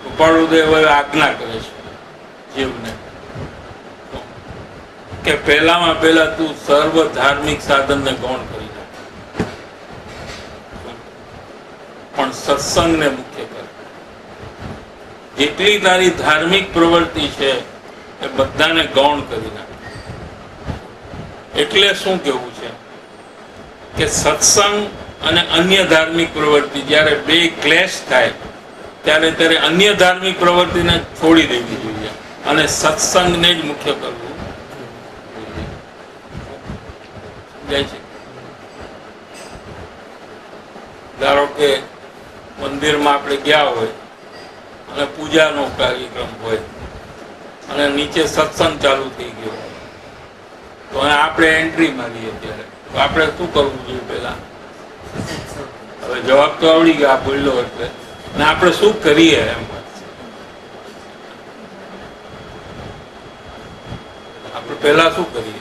[SPEAKER 3] કૃપાળુદેવ આજ્ઞા કરે છે જીવને કે પહેલામાં પહેલા તું સર્વ ધાર્મિક સાધનને ગૌણ કરી નાખ, પણ સત્સંગને મુખ્ય કર. જેટલી તારી ધાર્મિક પ્રવૃત્તિ છે એ બધાને ગૌણ કરી નાખ. એટલે શું કેવું છે કે સત્સંગ અને અન્ય ધાર્મિક પ્રવૃત્તિ જ્યારે બે ક્લેશ થાય ત્યારે અન્ય ધાર્મિક પ્રવૃત્તિને છોડી દેવી જોઈએ અને સત્સંગને જ મુખ્ય કરવું જાય છે. ધારો કે મંદિરમાં આપણે ગયા હોય અને પૂજાનો કાર્યક્રમ હોય અને નીચે સત્સંગ ચાલુ થઈ ગયો તો આપણે એન્ટ્રી મારીએ ત્યારે આપણે શું કરવું જોઈએ? પેલા હવે જવાબ તો આવડી ગયો, આ બોલ્યો એટલે. ને આપણે શું કરીએ એમ આપણે પેલા શું કરીએ?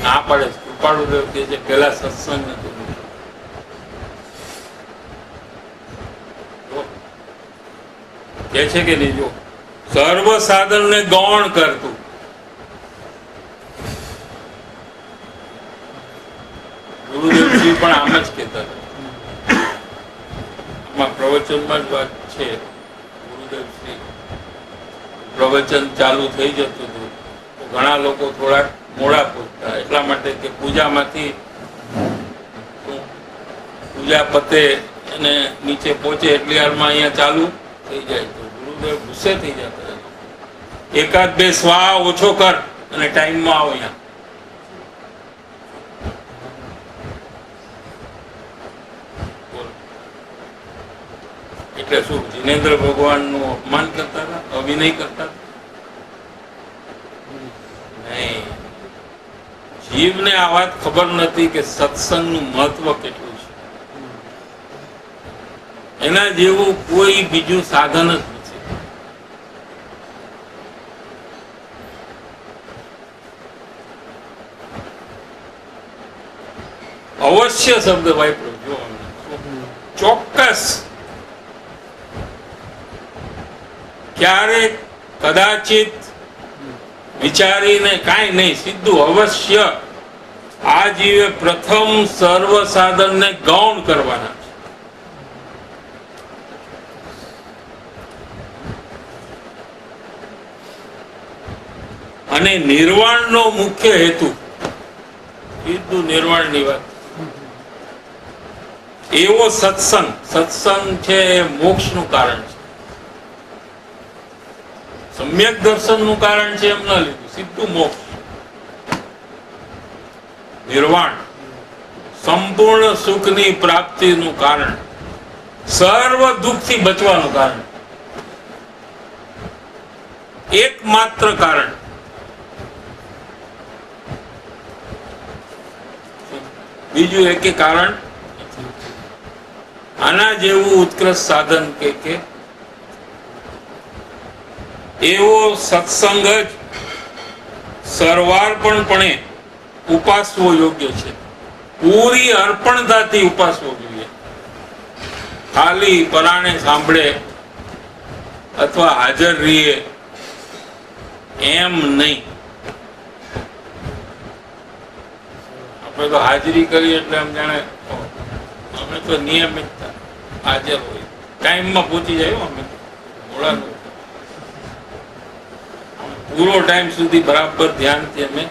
[SPEAKER 3] ના પાડે. કૃપાળુદેવ કે છે પેલા સત્સંગ નથી કે છે કે નહીં? જો સર્વ સાધન ને ગૌણ કરતું ગુરુદેવજી પણ આમ જ કહેતા હતા. પ્રવચનમાં જ વાત છે. ગુરુદેવશ્રી પ્રવચન ચાલુ થઈ જતું હતું તો ઘણા લોકો થોડાક મોડા પહોંચતા, એટલા માટે કે પૂજામાંથી પૂજા પતે અને નીચે પહોંચે એટલી વારમાં અહીંયા ચાલુ થઈ જાય તો ગુરુદેવ ગુસ્સે થઈ જતા. એકાદ બે સ્વા ઓછો કર અને ટાઈમમાં આવો અહીંયા. એટલે શું જીનેન્દ્ર ભગવાન નું અપમાન કરતા હતા? અભિનય કરતા નહીં. જીવને આ વાત ખબર નથી કે સત્સંગનું મહત્વ કેટલું છે. એના જેવું કોઈ બીજું સાધન જ નથી. અવશ્ય શબ્દ વાપર્યો જો ચોક્કસ, ક્યારેક કદાચિત વિચારીને કાંઈ નહીં, સીધું અવશ્ય આ જીવે પ્રથમ સર્વ સાધનને ગૌણ કરવાના છે. અને નિર્વાણનો મુખ્ય હેતુ, સીધું નિર્વાણની વાત, એવો સત્સંગ, સત્સંગ છે એ મોક્ષનું કારણ છે. સમ્યક દર્શનનું કારણ છે એમ ન લીધું, સીધું મોક્ષ, નિર્વાણ, સંપૂર્ણ સુખની પ્રાપ્તિનું કારણ, સર્વ દુઃખથી બચવાનું કારણ, એકમાત્ર કારણ. બીજું એક કારણ આના જેવું ઉત્કૃષ્ટ સાધન કે એવો સત્સંગ જ સર્વાર્પણપણે ઉપાસવો યોગ્ય છે. પૂરી અર્પણતાથી ઉપાસવો જોઈએ. ખાલી પરાણે સાંભળે અથવા હાજર રહીએ એમ નહીં. આપણે તો હાજરી કરીએ એટલે એમ જાણે અમે તો નિયમિત હાજર હોય, ટાઈમમાં પહોંચી જાય. અમે મોડા પૂરો ટાઈમ સુધી બરાબર ધ્યાનથી અમે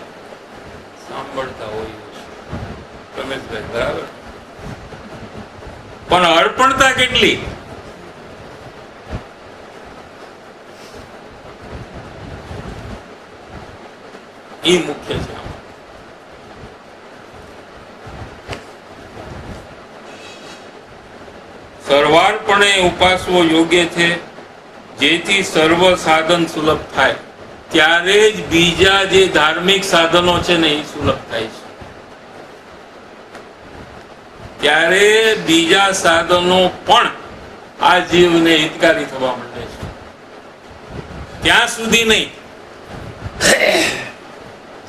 [SPEAKER 3] સાંભળતા હોઈએ રમેશભાઈ, બરાબર. પણ અર્પણતા કેટલી? એ મુખ્ય છે. સર્વાર્પણે ઉપાસવો યોગ્ય છે, જેથી સર્વ સાધન સુલભ થાય. ત્યારે જ બીજા જે ધાર્મિક સાધનો છે ને એ સુલભ થાય છે. ત્યારે બીજા સાધનો પણ આ જીવને હિતકારી થવા માંડે છે. ત્યાં સુધી નહીં,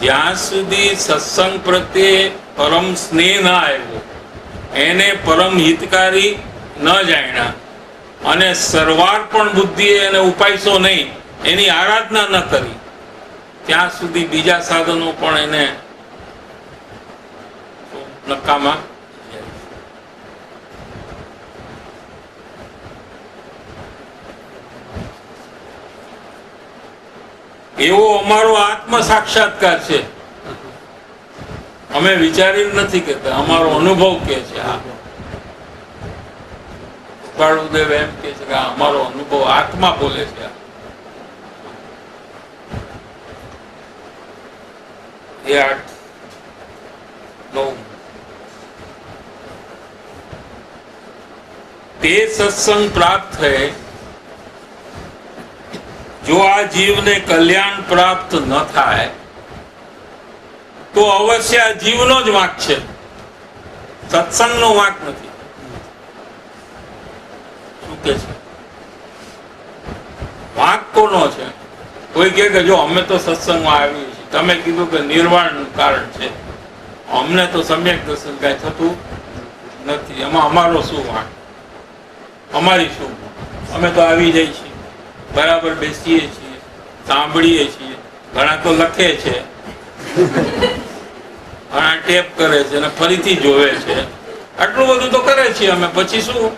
[SPEAKER 3] જ્યાં સુધી સત્સંગ પ્રત્યે પરમ સ્નેહ ના આવ્યો, એને પરમ હિતકારી ન જાણ્યા અને સર્વાર્પણ બુદ્ધિએ એને ઉપાયસો નહીં, એની આરાધના ન કરી, ત્યાં સુધી બીજા સાધનો પણ એને નકામા. એવો અમારો આત્મ સાક્ષાત્કાર છે. અમે વિચારી નથી કહેતા, અમારો અનુભવ કે છે. કાળુદેવ એમ કે છે કે અમારો અનુભવ, આત્મા બોલે છે. તે સત્સંગ પ્રાપ્ત થાય, જો આ જીવને કલ્યાણ પ્રાપ્ત ન થાય તો અવશ્ય આ જીવનો જ વાંક છે, સત્સંગનો વાંક નથી. શું કે છે? વાંક કોનો છે? કોઈ કે જો અમે તો સત્સંગમાં આવીએ છીએ, તમે કીધું કે નિર્વાણનું કારણ છે, અમને તો સમ્યક દર્શન કાંઈ થતું નથી, એમાં અમારો શું વાંક? અમારી શું? અમે તો આવી જઈએ છીએ, બરાબર બેસીએ છીએ, સાંભળીએ છીએ, ઘણા તો લખે છે, ઘણા ટેપ કરે છે અને ફરીથી જોવે છે. આટલું બધું તો કરે છીએ અમે, પછી શું?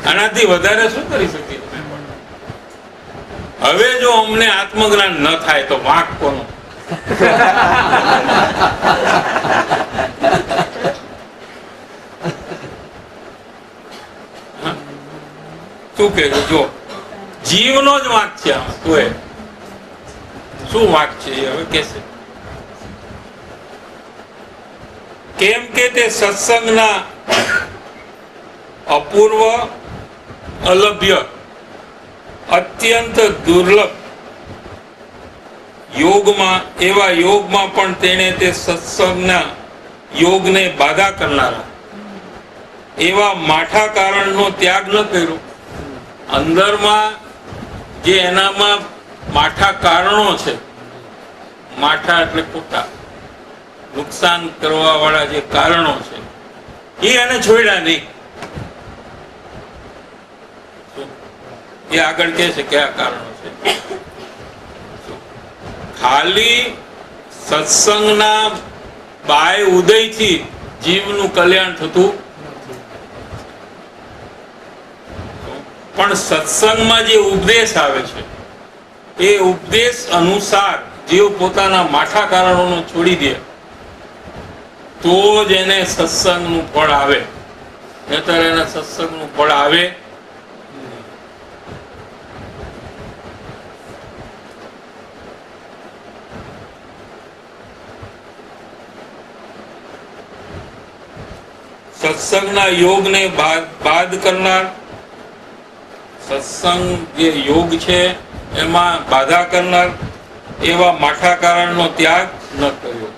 [SPEAKER 3] આનાથી વધારે શું કરી શકીએ? હવે જો અમને આત્મજ્ઞાન ન થાય તો વાંક કોનો? શું કે જો જીવનો જ વાંક છે. શું વાંક છે હવે કેસે? કેમ કે તે સત્સંગના અપૂર્વ, અલભ્ય, અત્યંત દુર્લભ યોગમાં, એવા યોગમાં પણ તેણે તે સત્સંગના યોગને બાધા કરનારા એવા માઠા કારણનો ત્યાગ ન કર્યો. અંદરમાં જે એનામાં માઠા કારણો છે, માઠા એટલે ખોટા, નુકસાન કરવા વાળા જે કારણો છે એ એને છોડ્યા નહીં. એ આગળ કહે છે કયા કારણો છે. ખાલી સત્સંગના બાય ઉદયથી જીવનું કલ્યાણ થતું, પણ સત્સંગમાં જે ઉપદેશ આવે છે એ ઉપદેશ અનુસાર જીવ પોતાના માઠા કારણોને છોડી દે તો જ એને સત્સંગનું ફળ આવે, નહીંતર એને સત્સંગનું ફળ આવે. સત્સંગના યોગને બાદ કરનાર, સત્સંગ જે યોગ છે એમાં બાધા કરનાર એવા માઠા કારણનો ત્યાગ ન કર્યો.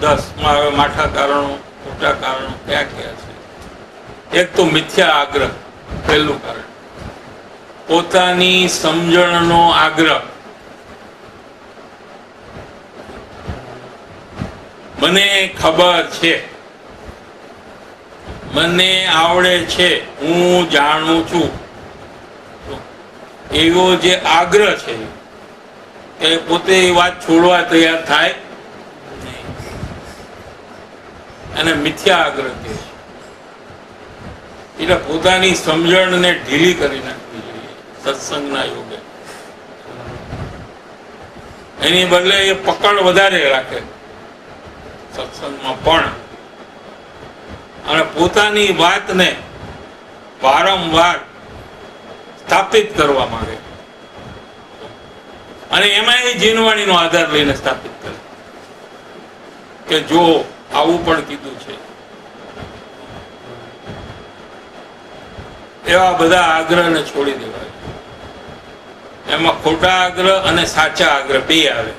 [SPEAKER 3] 10 માં હવે માઠા કારણો, ખોટા કારણો કયા કયા છે? એક તો મિથ્યા આગ્રહ, પહેલું કારણ. પોતાની સમજણનો આગ્રહ. મને ખબર છે, મને આવડે છે, હું જાણું છું, એવો જે આગ્રહ છે કે પોતે એ વાત છોડવા તૈયાર થાય નહીં, અને મિથ્યા આગ્રહ કહે છે. એટલે પોતાની સમજણને ઢીલી કરી નાખવી જોઈએ સત્સંગના યોગે. એની બદલે એ પકડ વધારે રાખે સત્સંગમાં પણ, અને પોતાની વાતને વારંવાર સ્થાપિત કરવા માંગે, અને એમાં એ જીનવાણીનો આધાર લઈને સ્થાપિત કરે કે જો આવું પણ કીધું છે. એવા બધા આગ્રહને છોડી દેવાય. એમાં ખોટા આગ્રહ અને સાચા આગ્રહ બે આવે.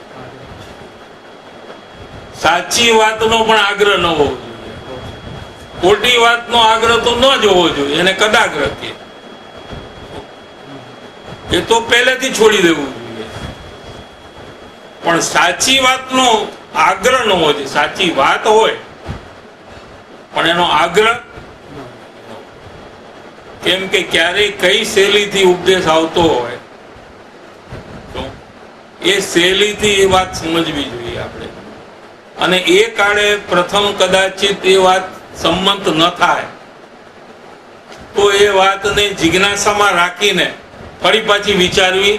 [SPEAKER 3] સાચી વાતનો પણ આગ્રહ ન હોવો જોઈએ, ખોટી વાતનો આગ્રહ તો ન જ હોવો જોઈએ, એને કદાગ્રહ કહે. એ તો પહેલેથી છોડી દેવું જોઈએ. પણ સાચી વાતનો આગ્રહ ન હોવો જોઈએ. સાચી વાત હોય પણ એનો આગ્રહ, કેમ કે ક્યારેય કઈ શૈલીથી ઉપદેશ આવતો હોય તો એ શૈલીથી એ વાત સમજવી જોઈએ આપણે. અને એ કાળે પ્રથમ કદાચિત એ વાત સંમત ન થાય તો એ વાતને જિજ્ઞાસામાં રાખીને ફરી પાછી વિચારવી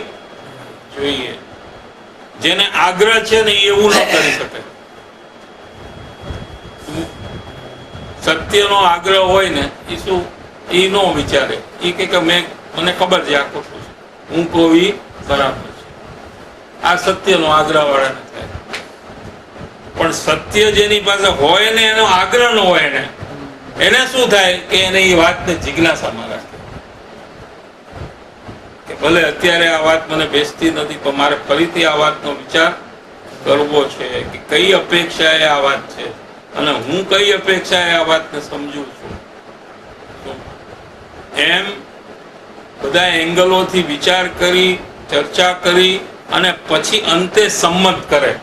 [SPEAKER 3] જોઈએ. જેને આગ્રહ છે ને એવું ન કરી શકે. સત્યનો આગ્રહ હોય ને એ શું, એ ન વિચારે. એ કે મને ખબર છે આ ખોટું છે, હું કોઈ બરાબર છે. આ સત્યનો આગ્રહ વાળાને થાય. પણ સત્ય જેની પાસે હોય ને એનો આગ્રહ ન હોય ને, એને શું થાય કે એને એ વાતને જિજ્ઞાસામાં રાખે કે ભલે અત્યારે આ વાત મને બેસતી નથી, પણ મારે ફરીથી આ વાતનો વિચાર કરવો છે કે કઈ અપેક્ષાએ આ વાત છે, અને હું કઈ અપેક્ષાએ આ વાતને સમજું છું. એમ બધા એંગલોથી વિચાર કરી, ચર્ચા કરી અને પછી અંતે સંમત કરે.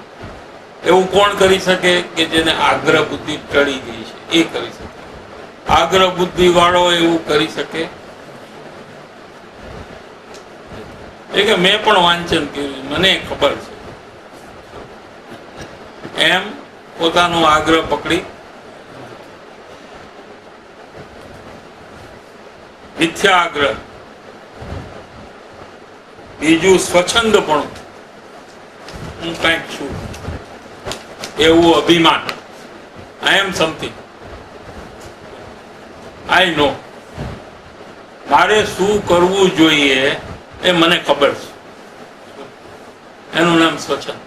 [SPEAKER 3] એવું કોણ કરી શકે કે જેને આગ્રહ બુદ્ધિ ટળી ગઈ છે? એ કરી શકે. આગ્રહ બુદ્ધિ વાળો એવું કરી શકે એ કે મેં પણ વાંચન કર્યું, મને ખબર છે, એમ પોતાનો આગ્રહ પકડી મિથ્યા આગ્રહ. બીજું સ્વચ્છંદપણું, હું કંઈક છું એવું અભિમાન. આઈ એમ સમથિંગ, આઈ નો. મારે શું કરવું જોઈએ એ મને ખબર છે, એનું નામ સ્વચ્છંદ.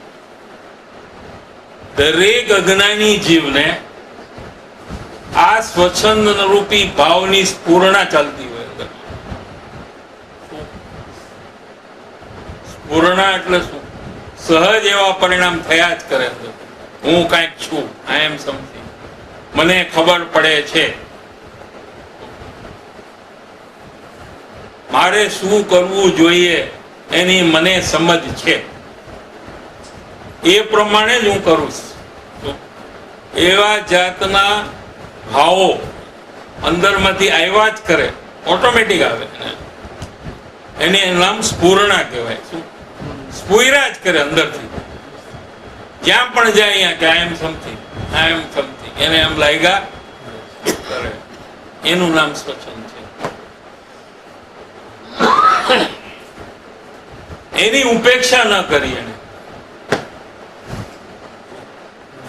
[SPEAKER 3] દરેક અજ્ઞાની જીવને આ સ્વચ્છંદ રૂપી ભાવની સ્ફુરણા ચાલતી હોય. સ્ફુરણા એટલે શું? સહજ એવા પરિણામ થયા જ કરે. હું કાંઈક છું, આઈ એમ સમથિંગ, મને ખબર પડે છે, મારે શું કરવું જોઈએ એની મને સમજ છે, એ પ્રમાણે જ હું કરું છું. એવા જાતના ભાવો અંદરમાંથી આવ્યા જ કરે, ઓટોમેટિક આવે. એને નામ સ્ફુરણા કહેવાય. શું? સ્ફુર્યા જ કરે અંદરથી. જ્યાં પણ જાય અહીંયા કે આઈ am something, I am something, એને એમ લાગ્યા કરે. એનું નામ સ્વચ્છંદ છે. એની ઉપેક્ષા ન કરી. એને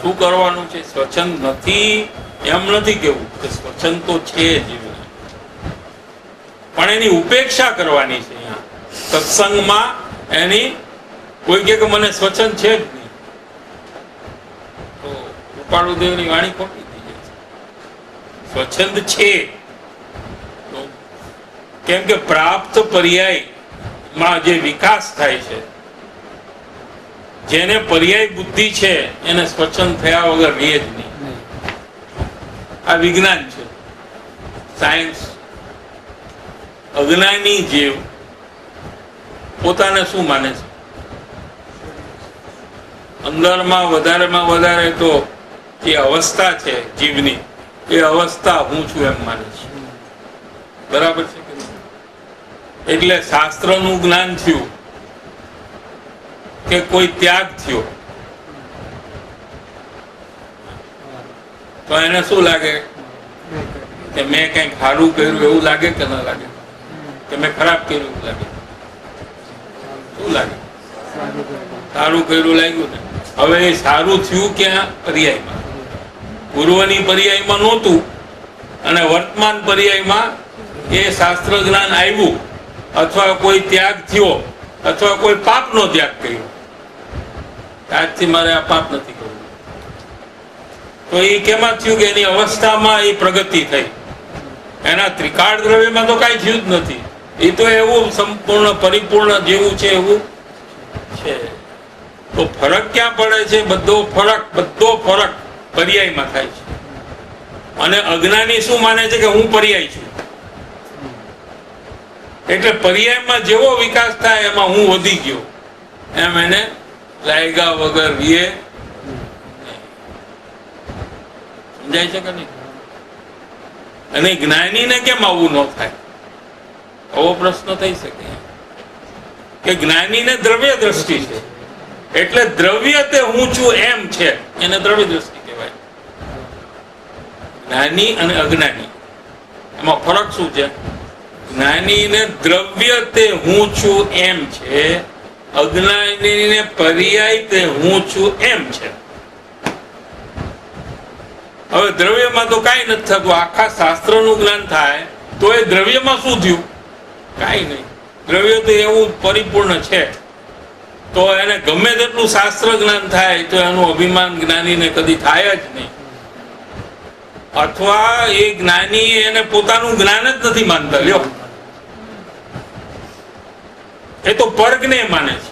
[SPEAKER 3] શું કરવાનું છે? સ્વચ્છંદ નથી એમ નથી કેવું કે સ્વચ્છંદ તો છે જ, પણ એની ઉપેક્ષા કરવાની છે. અહીંયા સત્સંગમાં એની કોઈ કે મને સ્વચ્છંદ છે જ નહીં, તો કૃપાળુદેવની વાણી ખોટી થઈ જાય છે. સ્વચ્છંદ છે કેમ કે પ્રાપ્ત પર્યાયમાં જે વિકાસ થાય છે, જેને પર્યાય બુદ્ધિ છે એને સ્વચ્છંદ થયા વગર રહે જ નહીં. આ વિજ્ઞાન છે, સાયન્સ. અજ્ઞાની જીવ પોતાને શું માને છે? અંદરમાં વધારે તો જે અવસ્થા છે જીવની, એ અવસ્થા હું છું એમ માને છે. બરાબર છે કે નહીં? એટલે શાસ્ત્રનું જ્ઞાન થયું કે કોઈ ત્યાગ થયો તો એને શું લાગે કે મેં કંઈક સારું કર્યું એવું લાગે કે ન લાગે? કે મેં ખરાબ કર્યું એવું લાગે? શું લાગે? સારું કર્યું લાગ્યું ને. હવે એ સારું થયું ક્યાં? પર્યાયમાં. પૂર્વની પર્યાયમાં નહોતું અને વર્તમાન પર્યાયમાં એ શાસ્ત્ર જ્ઞાન આવ્યું, અથવા કોઈ ત્યાગ થયો, અથવા કોઈ પાપનો ત્યાગ કર્યો. આજથી મારે આ પાપ નથી કરવું, તો એ કેમાં થયું કે એની અવસ્થામાં એ પ્રગતિ થઈ. એના ત્રિકાળ દ્રવ્યમાં તો કાંઈ થયું જ નથી. એ તો એવું સંપૂર્ણ પરિપૂર્ણ જેવું છે એવું છે. તો ફરક ક્યાં પડે છે? બધો ફરક પર્યાયમાં થાય છે. અને અજ્ઞાની શું માને છે કે હું પર્યાય છું, એટલે પર્યાયમાં જેવો વિકાસ થાય એમાં હું વધી ગયો એમ એને લાયગા વગર રીએ. સમજાય છે કે નહીં? અને જ્ઞાનીને કેમ આવું ન થાય? આવો પ્રશ્ન થઈ શકે કે જ્ઞાનીને દ્રવ્ય દ્રષ્ટિ છે, એટલે દ્રવ્ય તે હું છું એમ છે, એને દ્રવ્ય દ્રષ્ટિ કહેવાય. જ્ઞાની અને અજ્ઞાની એમાં ફરક શું છે? જ્ઞાનીને દ્રવ્ય તે હું છું એમ છે, અજ્ઞાનીને પર્યાય તે હું છું એમ છે. હવે દ્રવ્યમાં તો કાંઈ નથી થતું. આખા શાસ્ત્રનું જ્ઞાન થાય તો એ દ્રવ્યમાં શું થયું? કાંઈ નહીં. દ્રવ્ય તો એવું પરિપૂર્ણ છે, તો એને ગમે તેટલું શાસ્ત્ર જ્ઞાન થાય તો એનું અભિમાન જ્ઞાનીને કદી થાય જ નહીં. અથવા એ જ્ઞાની એને પોતાનું જ્ઞાન જ નથી માનતા. લ્યો, એ તો પરજ્ઞેય માને છે,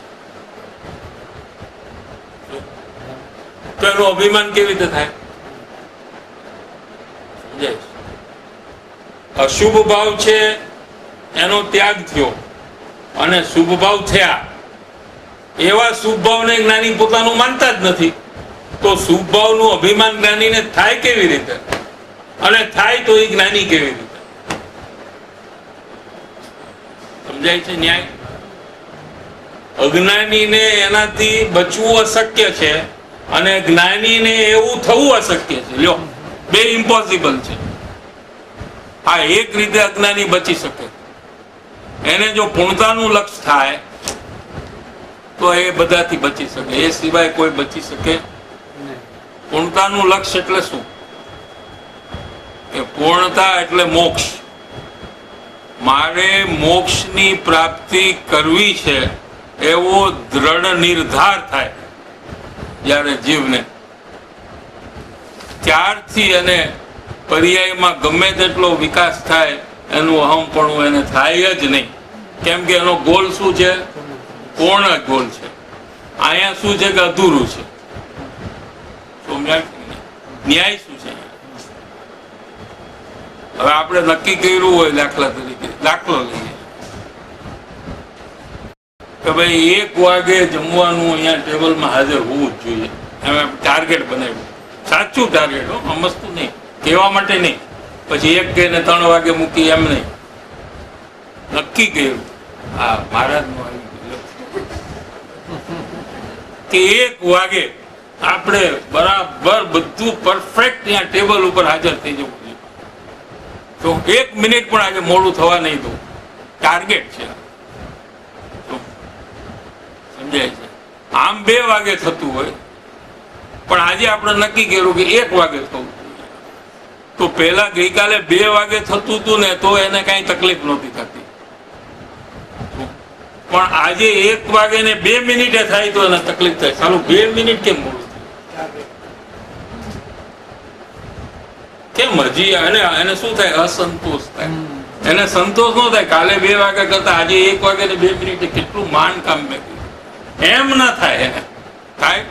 [SPEAKER 3] તો એનું અભિમાન કેવી રીતે થાય? અશુભ ભાવ છે એનો ત્યાગ થયો અને શુભ ભાવ થયા. એવા શુભ ભાવને જ્ઞાની પોતાનું માનતા જ નથી, તો શુભ ભાવનું અભિમાન જ્ઞાનીને થાય કેવી રીતે? અને થાય તો એ જ્ઞાની કેવી રીતે? સમજાય છે ન્યાય? અજ્ઞાનીને એનાથી બચવું અશક્ય છે અને જ્ઞાનીને એવું થવું અશક્ય છે. લ્યો, બે ઇમ્પોસિબલ છે. હા, એક રીતે અજ્ઞાની બચી શકે. એને જો પૂર્ણતાનું લક્ષ્ય થાય તો એ બધાથી બચી શકે, એ સિવાય કોઈ બચી શકે. પૂર્ણતાનું લક્ષ્ય એટલે શું? કે પૂર્ણતા એટલે મોક્ષ. મારે મોક્ષની પ્રાપ્તિ કરવી છે એવો દ્રઢ નિર્ધાર થાય જ્યારે જીવને, ત્યારથી એને પર્યાયમાં ગમે તેટલો વિકાસ થાય એનું અહમપણું એને થાય જ નહીં. કેમ કે એનો ગોલ શું છે? પૂર્ણ ગોલ છે. અહીંયા શું છે કે અધૂરું છે. ન્યાય શું છે? હવે આપણે નક્કી કર્યું હોય, દાખલા તરીકે દાખલો લઈએ કે ભાઈ 1 વાગે જમવાનું અહીંયા ટેબલમાં હાજર હોવું જ જોઈએ, એમ ટાર્ગેટ બનાવ્યું. સાચું ટાર્ગેટ હો, સમજતું નહીં, કહેવા માટે નહીં. પછી 1 કે 3 વાગે મૂકી એમ નહીં, નક્કી કર્યું. હા, મહારાજનું આવી ગયું કે 1 વાગે આપણે બરાબર બધું પરફેક્ટ ત્યાં ટેબલ ઉપર હાજર થઈ જવું જોઈએ. તો 1 મિનિટ પણ આજે મોડું થવા નહીં દઉં. ટાર્ગેટ છે, સમજાય છે? આમ 2 વાગે થતું હોય, પણ આજે આપણે નક્કી કર્યું કે 1 વાગે થવું. તો પેલા ગઈકાલે 2 વાગે થતું હતું ને તો એને કઈ તકલીફ નહોતી થતી, પણ આજે 1 વાગે ને 2 મિનિટે થાય તો એને તકલીફ થાય. સાલું 2 મિનિટ કેમ મોડું કેમ? હજી એને શું થાય? અસંતોષ થાય. એને સંતોષ ન થાય. કાલે 2 વાગ્યા કરતા આજે 1 વાગે ને 2 મિનિટે કેટલું માન કામ મેં કર્યું, એમ ના થાય. એને થાય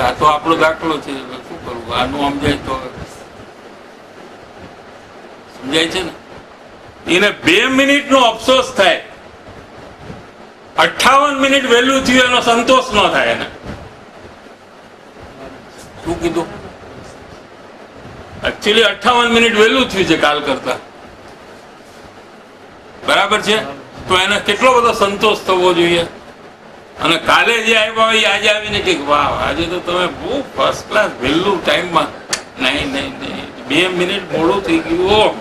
[SPEAKER 3] આ તો આપણો દાખલો છે, શું કરવું? આનું સમજાય તો સમજાય છે ને. એને 2 મિનિટ નો અફસોસ થાય, 58 મિનિટ વહેલું થયું એનો સંતોષ ન થાય. એને શું કીધું? એકચ્યુઅલી 58 મિનિટ વહેલું થયું છે કાલ કરતા, બરાબર છે? તો એને કેટલો બધો સંતોષ થવો જોઈએ. અને કાલે જે આવ્યા હોય આજે આવીને કે વાહ, આજે તો તમે બહુ ફર્સ્ટ ક્લાસ વહેલું ટાઈમમાં. નહીં નહીં નહીં, 2 મિનિટ મોડું થઈ ગયું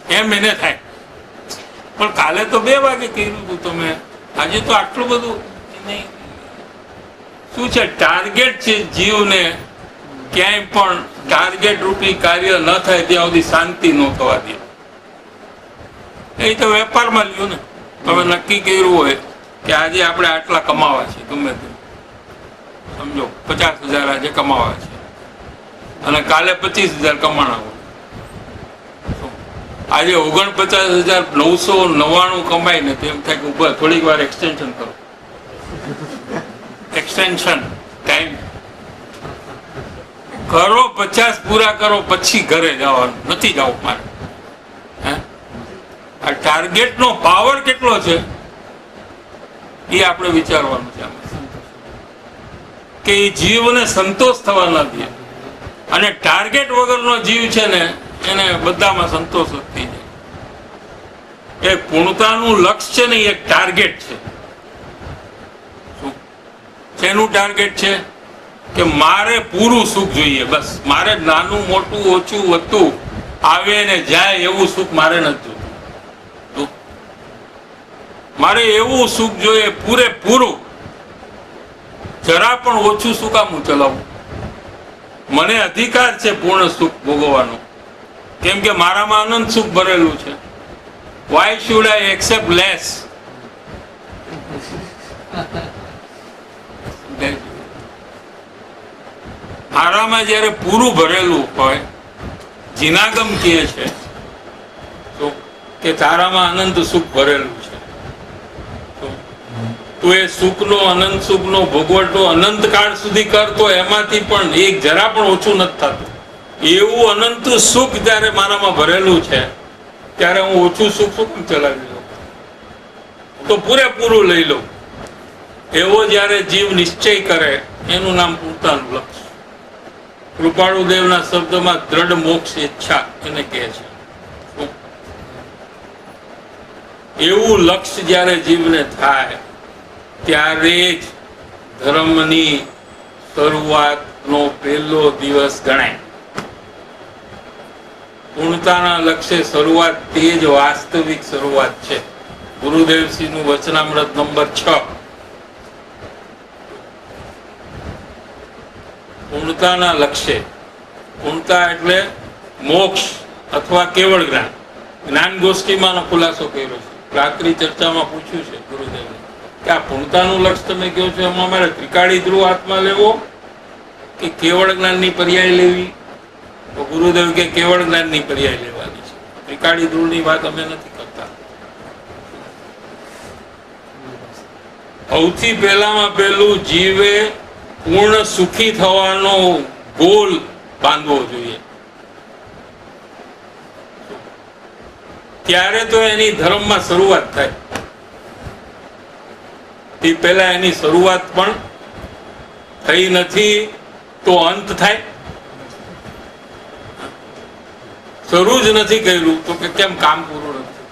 [SPEAKER 3] એમ એને થાય. પણ કાલે તો 2 વાગે કર્યું હતું તમે, આજે તો આટલું બધું નહીં. શું છે? ટાર્ગેટ છે. જીવને ક્યાંય પણ ટાર્ગેટ રૂપી કાર્ય ન થાય ત્યાં સુધી શાંતિ ન થવા દે. એ તો વેપારમાં લ્યો ને. તમે નક્કી કર્યું હોય કે આજે આપણે આટલા કમાવા છે, ગમે તે સમજો 50,000 આજે કમાવા છે, અને કાલે 25,000 કમાણા હોય. આજે 49,999 કમાય ને તેમ થાય કે ઉભા થોડીક વાર એક્સટેન્શન કરો, એક્સટેન્શન ટાઈમ કરો, 50 પૂરા કરો પછી ઘરે જવાનું. નથી જવું મારે. આ ટાર્ગેટ નો પાવર કેટલો છે એ આપણે વિચારવાનું છે. કે એ જીવને સંતોષ થવા ન દે. અને ટાર્ગેટ વગરનો જીવ છે ને એને બધામાં સંતોષ જ થઈ જાય. એ પૂર્ણતાનું લક્ષ્ય છે ને એક ટાર્ગેટ છે. શેનું ટાર્ગેટ છે? કે મારે પૂરું સુખ જોઈએ. બસ મારે નાનું મોટું ઓછું વધતું આવે ને જાય એવું સુખ મારે નથી જોતું. મારે એવું સુખ જોઈએ પૂરેપૂરું. જરા પણ ઓછું સુખ આમ હું ચલાવું. મને અધિકાર છે પૂર્ણ સુખ ભોગવવાનો, કેમ કે મારામાં અનંત સુખ ભરેલું છે. Why should I accept less? મારામાં જયારે પૂરું ભરેલું હોય, જીનાગમ કહે છે તો કે તારામાં અનંત સુખ ભરેલું છે, તો એ સુખનો અનંત સુખનો ભોગવટો અનંત કાળ સુધી કરતો એમાંથી પણ એક જરા પણ ઓછું નથી થતું. એવું અનંત સુખ જયારે મારામાં ભરેલું છે ત્યારે હું ઓછું સુખ શું ચલાવી લઉં? તો પૂરેપૂરું લઈ લઉં. એવો જયારે જીવ નિશ્ચય કરે એનું નામ પૂર્ણતાનું લક્ષ્ય. કૃપાળુ દેવના શબ્દમાં દ્રઢ મોક્ષ ઈચ્છા એને કહે છે. એવું લક્ષ્ય જયારે જીવને થાય ત્યારે જ ધર્મની શરૂઆતનો પહેલો દિવસ ગણાય. પૂર્ણતાના લક્ષ્ય શરૂઆત તે જ વાસ્તવિક શરૂઆત છે. ગુરુદેવસિંહનું વચનામૃત નંબર 6. પૂર્ણતાના લક્ષ્ય. પૂર્ણતા એટલે મોક્ષ અથવા કેવળ જ્ઞાન. જ્ઞાન ગોષ્ઠીમાં ખુલાસો કર્યો છે. રાત્રિ ચર્ચામાં પૂછ્યું છે ગુરુદેવે કે આ પૂર્ણતાનું લક્ષ્ય તમે કહો છો એમાં મારે ત્રિકાળી ધ્રુવ આત્મા લેવો કે કેવળ જ્ઞાનની પર્યાય લેવી? તો ગુરુદેવ કે કેવળ જ્ઞાનની પર્યાય લેવાની છે. ત્રિકાળી ધ્રુવની વાત અમે નથી કરતા. સૌથી પહેલામાં પહેલું જીવે પૂર્ણ સુખી થવાનો ગોલ બાંધવો જોઈએ. ત્યારે તો એની ધર્મમાં શરૂઆત થાય. તે પહેલા એની શરૂઆત પણ થઈ નથી. તો અંત થાય? શરૂ જ નથી કર્યું તો કે કેમ કામ પૂરું નથી?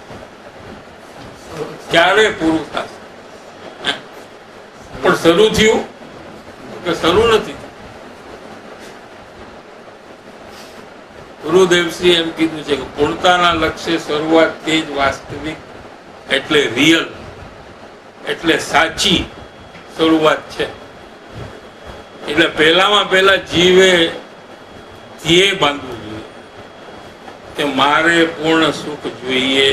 [SPEAKER 3] ક્યારે પૂરું થશે? પણ શરૂ થયું કે શરૂ નથી? ગુરુદેવશ્રી એમ કીધું છે કે પૂર્ણતાના લક્ષ્ય શરૂઆત તે જ વાસ્તવિક એટલે રિયલ એટલે સાચી શરૂઆત છે. એટલે પહેલામાં પહેલા જીવે ધ્યેય બાંધવું જોઈએ કે મારે પૂર્ણ સુખ જોઈએ,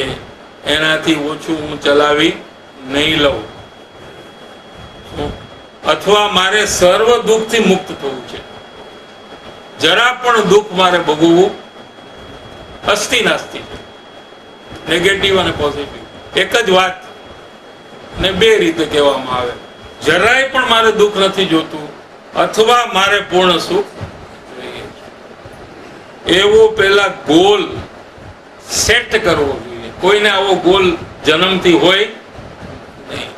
[SPEAKER 3] એનાથી ઓછું હું ચલાવી નહીં લઉં, અથવા મારે સર્વ દુઃખથી મુક્ત થવું છે. જરા પણ દુઃખ મારે ભોગવવું અસ્તિ નાસ્તી, નેગેટિવ અને પોઝિટિવ એક જ વાત ને બે રીતે કહેવામાં આવે. જરાય પણ મારે દુઃખ નથી જોતું અથવા મારે પૂર્ણ સુખ જોઈએ. એવો પેલા ગોલ સેટ કરવો જોઈએ. કોઈને આવો ગોલ જન્મથી હોય નહીં,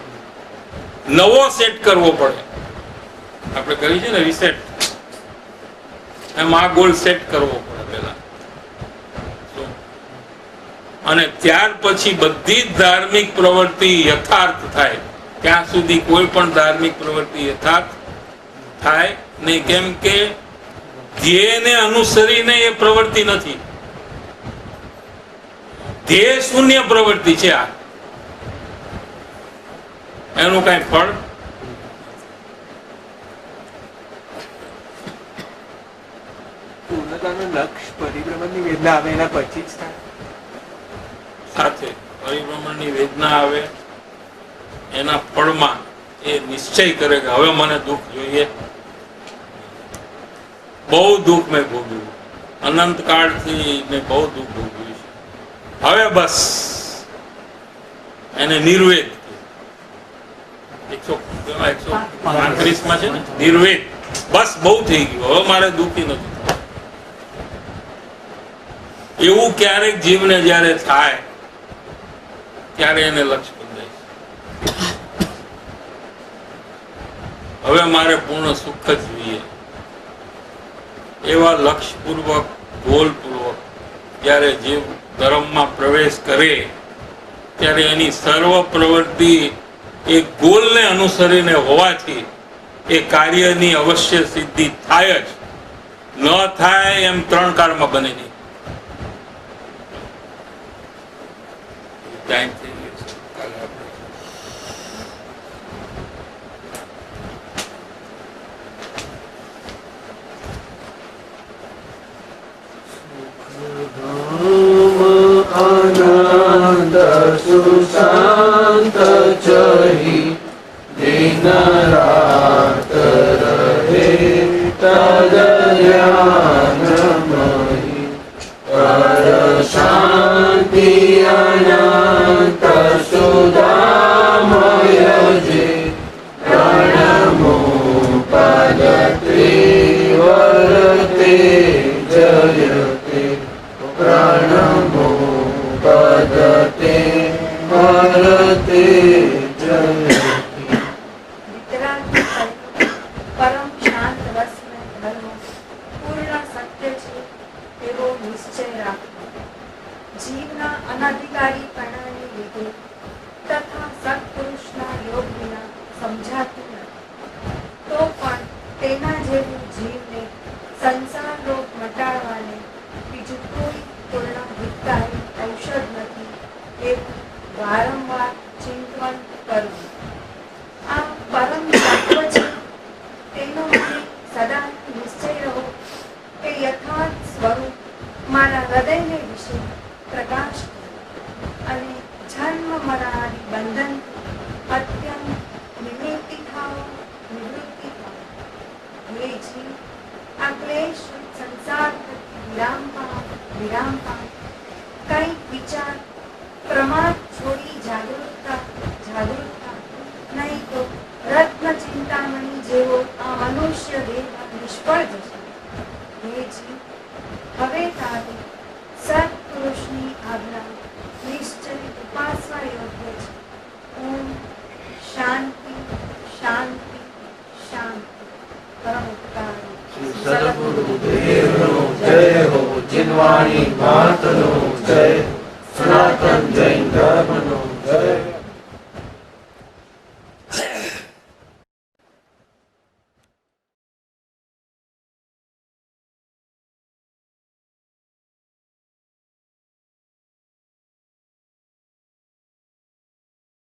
[SPEAKER 3] નવો સેટ કરવો પડે. આપણે કહી છે ને રીસેટ, એમ આ ગોલ સેટ કરવો પડે પેલા. અને ત્યાર પછી બધી જ ધાર્મિક પ્રવૃત્તિ યથાર્થ થાય. ત્યાં સુધી કોઈ પણ ધાર્મિક પ્રવૃત્તિ યથાર્થ થાય નહીં. કેમ કે ધ્યેયને અનુસરીને એ પ્રવૃત્તિ નથી, ધ્યેય શૂન્ય પ્રવૃત્તિ છે. આ એનું કઈ ફળ
[SPEAKER 5] પૂર્ણતાનું લક્ષ્ય પરિભ્રમણની વેદના આવે એના પછી જ થાય.
[SPEAKER 3] સાથે પરિભ્રમણની વેદના આવે એના ફળમાં એ નિશ્ચય કરે કે હવે મને દુઃખ જોઈએ. બહુ દુઃખ મેં ભોગવ્યું, અનંત કાળથી મેં બહુ દુઃખ ભોગવ્યું છે, હવે બસ એને નિર્વેદ 135 છે ને નિર્વેદ, બસ બહુ થઈ ગયું, હવે મારે દુઃખી નથી. એવું ક્યારેક જીવને જયારે થાય ત્યારે એને લક્ષ્ય બદલાય છે. હવે મારે પૂર્ણ સુખ જ જોઈએ. એવા લક્ષ્યપૂર્વક ગોલપૂર્વક જ્યારે જીવ ધર્મમાં પ્રવેશ કરે ત્યારે એની સર્વ પ્રવૃત્તિ એ ગોલને અનુસરીને હોવાથી એ કાર્યની અવશ્ય સિદ્ધિ થાય જ. ન થાય એમ 3 કાળમાં બને નહીં. ટાઈમ થઈ ગયો છે. કાલે આપણે
[SPEAKER 2] આનંદ સુશાંત ચહી દિન રાત રહે તદ ધ્યાનમહી પર શાંતિ અનંત સુધામય જે પ્રણમો પદ ત્રિવરતે જયતે પ્રણમો પદતે હરતે જયતે.
[SPEAKER 6] પરમ શાંત રસમય ધર્મ પૂર્ણ સત્ય છે એવો નિશ્ચય રાખવો. જીવના અનધિકારીપણાને લીધે તથા સત્પુરુષના યોગ વિના સમજાતું નથી. તો પણ તેના જેવું જીવને સંસાર રોગ મટાડવાને બીજું કોઈ પૂર્ણ હિતકારી ઔષધ નથી એવું વારંવાર ચિંતન કરવું. આ પરમ તત્વ છે તેનો મને સદા નિશ્ચય રહો કે યથાર્થ સ્વરૂપ મારા હૃદયને વિશે પ્રકાશ કરો અને જન્મ મરણાદી બંધન અત્યંત નિવૃત્તિ થાઓ. હે જીવ, આ ક્લેશ સંસાર વિરામ પામ. કંઈક વિચાર પ્રમાદ છોડી જાગૃતતા નહીં તો રત્ન ચિંતામણી જેવો આ મનુષ્ય દેહ નિષ્ફળ જશે. હે જીવ, હવે તારે સત્પુરુષની આજ્ઞા નિશ્ચય ઉપાસવા યોગ્ય છે. ઓમ શાંતિ શાંતિ શાંતિ. પરમ ઉપકાર.
[SPEAKER 2] ગુરુદેવનો જય હો. જીનવાણી માતનો જય. સનાતન જૈન ધર્મનો